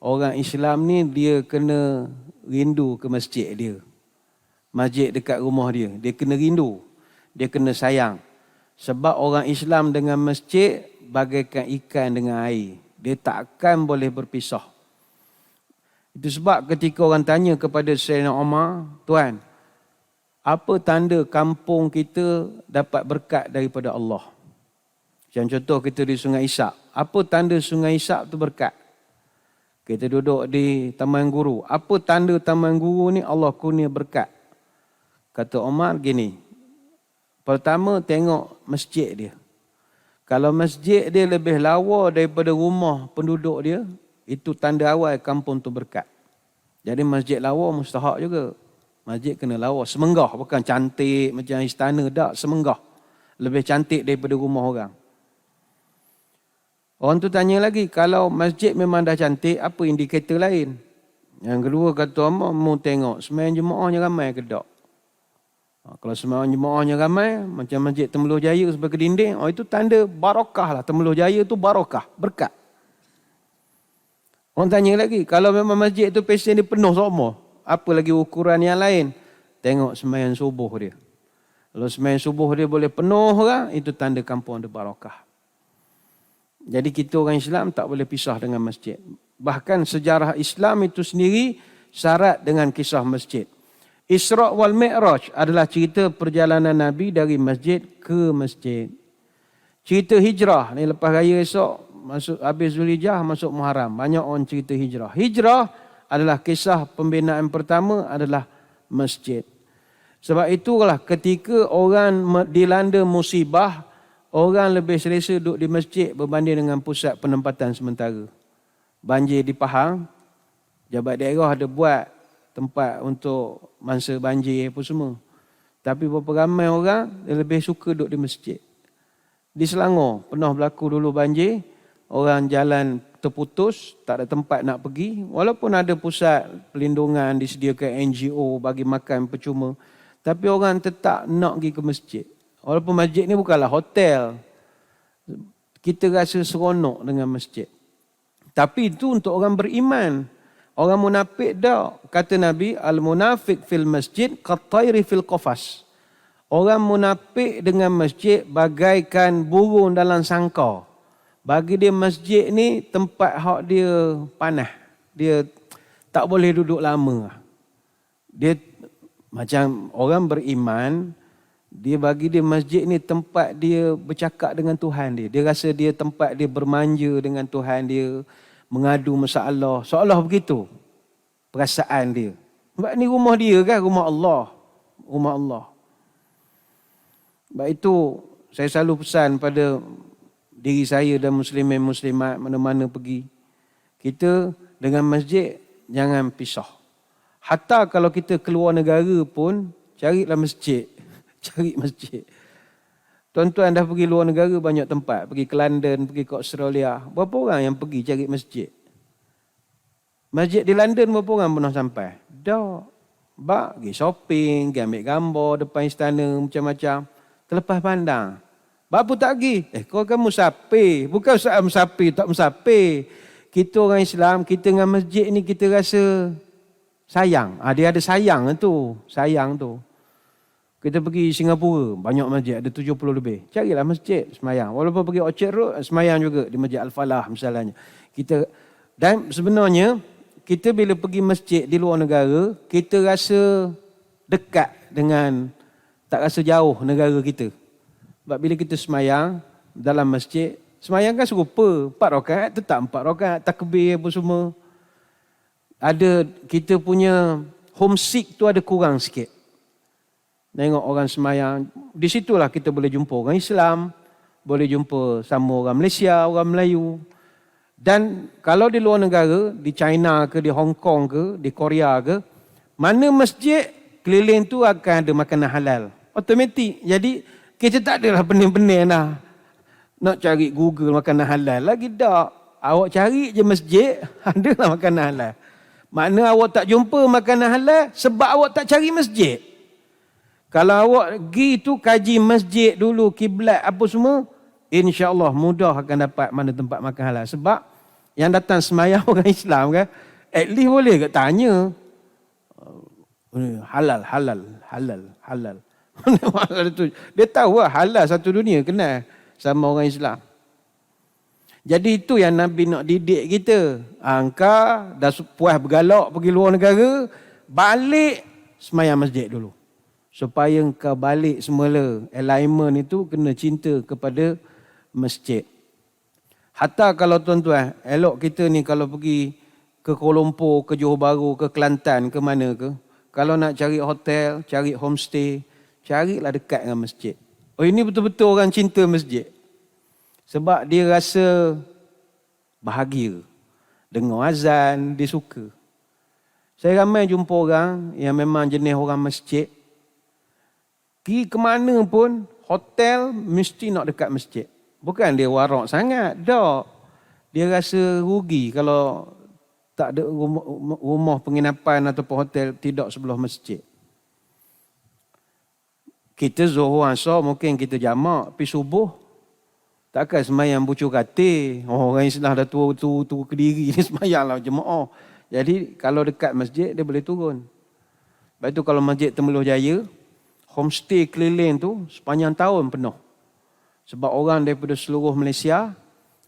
Orang Islam ni dia kena rindu ke masjid dia. Masjid dekat rumah dia. Dia kena rindu. Dia kena sayang. Sebab orang Islam dengan masjid bagaikan ikan dengan air. Dia takkan boleh berpisah. Itu sebab ketika orang tanya kepada Sayyidina Umar, Tuan, apa tanda kampung kita dapat berkat daripada Allah? Macam contoh kita di Sungai Ishak. Apa tanda Sungai Ishak tu berkat? Kita duduk di Taman Guru. Apa tanda Taman Guru ni Allah kurnia berkat? Kata Umar gini. Pertama tengok masjid dia. Kalau masjid dia lebih lawa daripada rumah penduduk dia, itu tanda awal kampung tu berkat. Jadi masjid lawa mustahak juga. Masjid kena lawa. Semenggah. Bukan cantik macam istana. Tak, semenggah. Lebih cantik daripada rumah orang. Orang tu tanya lagi, kalau masjid memang dah cantik, apa indikator lain? Yang kedua kata Umar, mau tengok sembahyang jemaahnya ramai ke tak? Kalau sembahyang jemaahnya ramai, macam masjid Temeloh Jaya sebagai dinding, itu tanda barakah lah. Temeloh Jaya tu barakah, berkat. Orang tanya lagi, kalau memang masjid tu pesen dia penuh semua, apa lagi ukuran yang lain? Tengok sembahyang subuh dia. Kalau sembahyang subuh dia boleh penuh lah, itu tanda kampung ada barakah. Jadi kita orang Islam tak boleh pisah dengan masjid. Bahkan sejarah Islam itu sendiri syarat dengan kisah masjid. Isra' wal Mi'raj adalah cerita perjalanan Nabi dari masjid ke masjid. Cerita hijrah, ni lepas raya esok, masuk habis Zulhijjah, masuk Muharram. Banyak orang cerita hijrah. Hijrah adalah kisah pembinaan pertama adalah masjid. Sebab itulah ketika orang dilanda musibah, orang lebih selesa duduk di masjid berbanding dengan pusat penempatan sementara. Banjir di Pahang, Jabat Daerah ada buat tempat untuk mangsa banjir apa semua. Tapi berapa ramai orang dia lebih suka duduk di masjid. Di Selangor, pernah berlaku dulu banjir, orang jalan terputus, tak ada tempat nak pergi. Walaupun ada pusat pelindungan disediakan NGO bagi makan percuma, tapi orang tetap nak pergi ke masjid. Walaupun masjid ni bukanlah hotel. Kita rasa seronok dengan masjid. Tapi itu untuk orang beriman. Orang munafik tak. Kata Nabi, al-munafiq fil masjid qattairi fil qafas. Orang munafik dengan masjid bagaikan burung dalam sangkar. Bagi dia masjid ni tempat hak dia panah. Dia tak boleh duduk lama. Dia macam orang beriman, dia bagi dia masjid ni tempat dia bercakap dengan Tuhan dia. Dia rasa dia tempat dia bermanja dengan Tuhan dia, mengadu masalah. Seolah begitu perasaan dia. Sebab ni rumah dia kan, rumah Allah. Rumah Allah. Sebab itu saya selalu pesan pada diri saya dan muslimin muslimat mana-mana pergi. Kita dengan masjid jangan pisah. Hatta kalau kita keluar negara pun, carilah masjid. Cari masjid. Tuan-tuan dah pergi luar negara banyak tempat. Pergi ke London, pergi ke Australia. Berapa orang yang pergi cari masjid? Masjid di London berapa orang pernah sampai? Tak. Bak, pergi shopping, pergi ambil gambar depan istana macam-macam. Terlepas pandang. Bapa tak pergi? Kau kan musafir. Bukan soal musafir, tak musafir. Kita orang Islam, kita dengan masjid ni kita rasa sayang. Dia ada sayang tu. Sayang tu. Kita pergi Singapura, banyak masjid, ada 70 lebih. Carilah masjid semayang. Walaupun pergi Orchard Road, semayang juga di Masjid Al-Falah misalnya. Dan sebenarnya, kita bila pergi masjid di luar negara, kita rasa dekat dengan, tak rasa jauh negara kita. Sebab bila kita semayang dalam masjid, semayang kan serupa. 4 rakaat, tetap 4 rakaat, takbir apa semua. Kita punya homesick tu ada kurang sikit. Tengok orang semayang. Di situlah kita boleh jumpa orang Islam. Boleh jumpa sama orang Malaysia, orang Melayu. Dan kalau di luar negara, di China ke, di Hong Kong ke, di Korea ke, mana masjid, keliling tu akan ada makanan halal. Automatik. Jadi kita tak adalah pening-pening lah nak cari Google makanan halal. Lagi tak. Awak cari je masjid, adalah makanan halal. Makna awak tak jumpa makanan halal sebab awak tak cari masjid. Kalau awak pergi tu kaji masjid dulu, kiblat apa semua, insya-Allah mudah akan dapat mana tempat makan halal. Sebab yang datang semayang orang Islam kan, at least boleh ke tanya halal. Halal tu. Dia tahu lah halal satu dunia kenal sama orang Islam. Jadi itu yang Nabi nak didik kita. Angka dah puas bergalak pergi luar negara, balik semayang masjid dulu. Supaya engkau balik semula. Alignment itu kena cinta kepada masjid. Hatta kalau tuan-tuan, elok kita ni kalau pergi ke Kuala Lumpur, ke Johor Bahru, ke Kelantan, ke mana ke. Kalau nak cari hotel, cari homestay, carilah dekat dengan masjid. Oh, ini betul-betul orang cinta masjid. Sebab dia rasa bahagia. Dengar azan, dia suka. Saya ramai jumpa orang yang memang jenis orang masjid. Pergi ke mana pun, hotel mesti nak dekat masjid. Bukan dia warak sangat, tak. Dia rasa rugi kalau tak ada rumah penginapan ataupun hotel tidak sebelah masjid. Kita Zuhur Asar mungkin kita jamak, pergi subuh. Takkan semayang bucur katil. Orang Islam dah tua kediri ni semayanglah jemaah. Jadi kalau dekat masjid dia boleh turun. Lepas tu kalau masjid Temeloh Jaya, homestay keliling tu sepanjang tahun penuh. Sebab orang daripada seluruh Malaysia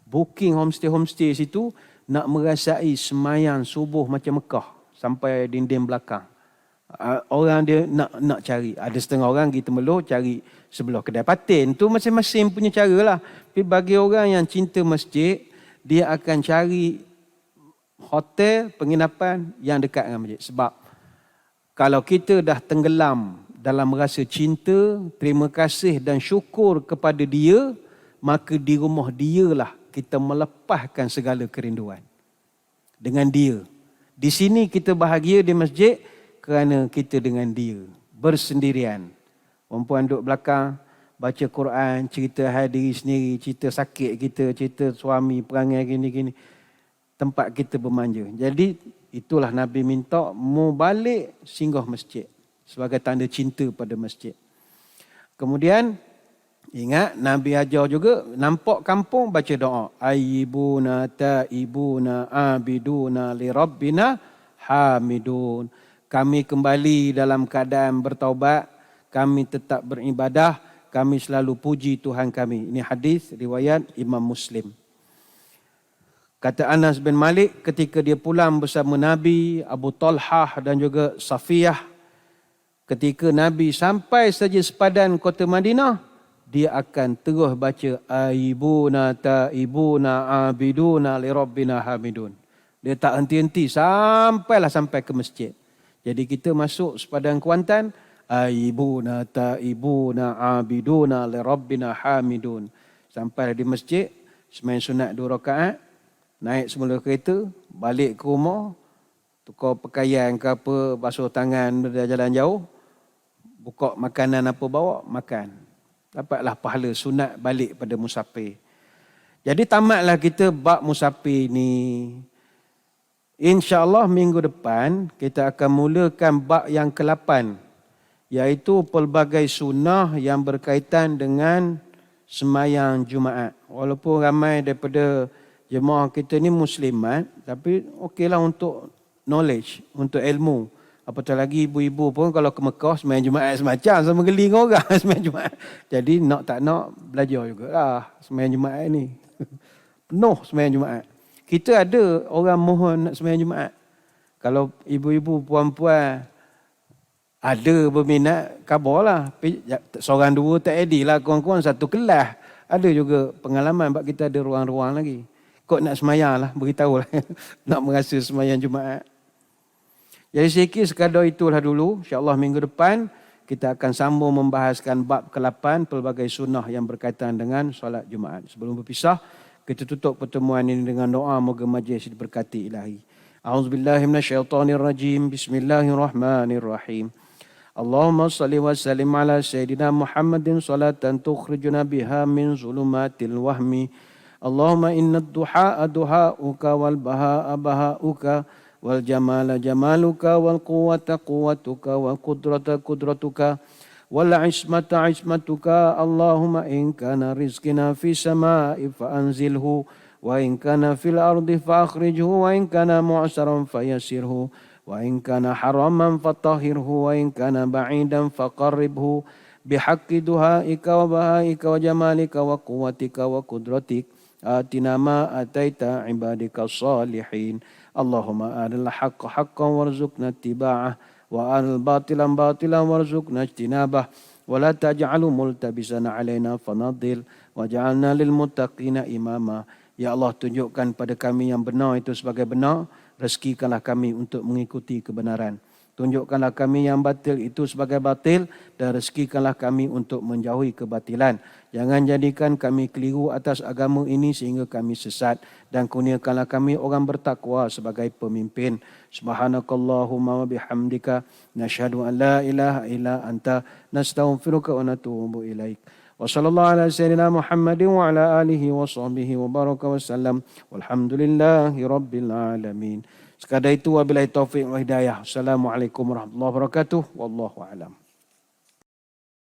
booking homestay situ nak merasai semayang subuh macam Mekah sampai dinding belakang. Orang dia nak cari. Ada setengah orang pergi Temeloh cari sebelah kedai patin. Tu masing-masing punya cara lah. Tapi bagi orang yang cinta masjid, dia akan cari hotel, penginapan yang dekat dengan masjid. Sebab kalau kita dah tenggelam dalam rasa cinta, terima kasih dan syukur kepada dia, maka di rumah dia lah kita melepaskan segala kerinduan. Dengan dia. Di sini kita bahagia di masjid kerana kita dengan dia. Bersendirian. Perempuan duduk belakang, baca Quran, cerita hal diri sendiri, cerita sakit kita, cerita suami, perangai gini-gini. Tempat kita bermanja. Jadi itulah Nabi minta, mu balik singgah masjid. Sebagai tanda cinta pada masjid. Kemudian, ingat Nabi ajar juga, nampak kampung baca doa. Ayyibuna ta'ibuna abiduna li rabbina hamidun. Kami kembali dalam keadaan bertaubat, kami tetap beribadah, kami selalu puji Tuhan kami. Ini hadis riwayat Imam Muslim. Kata Anas bin Malik ketika dia pulang bersama Nabi, Abu Talhah dan juga Safiyah, ketika Nabi sampai saja sepadan kota Madinah, dia akan terus baca aibuna ta'ibuna abiduna li rabbina hamidun. Dia tak henti-henti sampai ke masjid. Jadi kita masuk sepadan Kuantan, aibuna ta'ibuna abiduna li rabbina hamidun. Sampai di masjid, sembahyang sunat 2 rakaat, naik semula kereta, balik ke rumah, tukar pakaian ke apa, basuh tangan dah jalan jauh, buka makanan apa bawa, makan. Dapatlah pahala sunat balik pada musafir. Jadi tamatlah kita bab musafir ni. InsyaAllah minggu depan kita akan mulakan bab yang ke-8, iaitu pelbagai sunnah yang berkaitan dengan semayang Jumaat. Walaupun ramai daripada jemaah kita ni muslimat, tapi okeylah untuk knowledge, untuk ilmu. Apatah lagi ibu-ibu pun kalau ke Mekah semayang Jumaat semacam sama geli dengan orang semayang Jumaat. Jadi nak tak nak belajar jugalah semayang Jumaat ni. Penuh semayang Jumaat. Kita ada orang mohon nak semayang Jumaat. Kalau ibu-ibu, puan-puan ada berminat, kabarlah. Seorang dua tak edilah, kurang-kurang satu kelas. Ada juga pengalaman sebab kita ada ruang-ruang lagi. Kok nak semayang lah, beritahu lah. Nak merasa semayang Jumaat. Jadi sedikit sekadar itulah dulu. InsyaAllah minggu depan kita akan sambung membahaskan bab ke-8, pelbagai sunnah yang berkaitan dengan solat Jumaat. Sebelum berpisah, kita tutup pertemuan ini dengan doa moga majlis diberkati ilahi. A'udzubillahi minasyaitonirrajim. Bismillahirrahmanirrahim. Allahumma salli wa sallim ala Sayyidina Muhammadin salatan tukhrijuna biha min zulumatil wahmi. Allahumma inna duha'a duha'uka wal baha'a baha'uka wal jamala jamaluka wal quwwata quwwatuka wal qudrata qudratuka wal ismata ismatuka. Allahumma in kana rizqina fi sama'i fa anzilhu wa in kana fil ardi fa akhrijhu wa in kana mu'saran fayassirhu wa in kana haraman fatahhirhu wa in kana ba'idan faqarribhu bihaqqi duhaika wa bahaika wa jamalika wa quwwatika wa qudratik. Atina ma ataita ibadika salihin. Allahumma aril haqqa haqqan warzuqna ittiba'ah wa aril batilan batilan warzuqna ijtinabah wa la taj'alu multabisan alaina fanadil waj'alna lil muttaqina imama. Ya Allah, tunjukkan pada kami yang benar itu sebagai benar, rezekikanlah kami untuk mengikuti kebenaran. Tunjukkanlah kami yang batil itu sebagai batil dan rezekikanlah kami untuk menjauhi kebatilan. Jangan jadikan kami keliru atas agama ini sehingga kami sesat, dan kurniakanlah kami orang bertakwa sebagai pemimpin. Subhanakallahumma wa bihamdika nashhadu an la ilaha illa anta nastaghfiruka wa natubu ilaik. Wa sallallahu ala sayyidina Muhammadin wa ala alihi wa sahbihi wa baraka wa sallam. Walhamdulillahi rabbil alamin. Sekadar itu wabillahi taufiq wa hidayah. Assalamualaikum warahmatullahi wabarakatuh. Wallahu a'lam.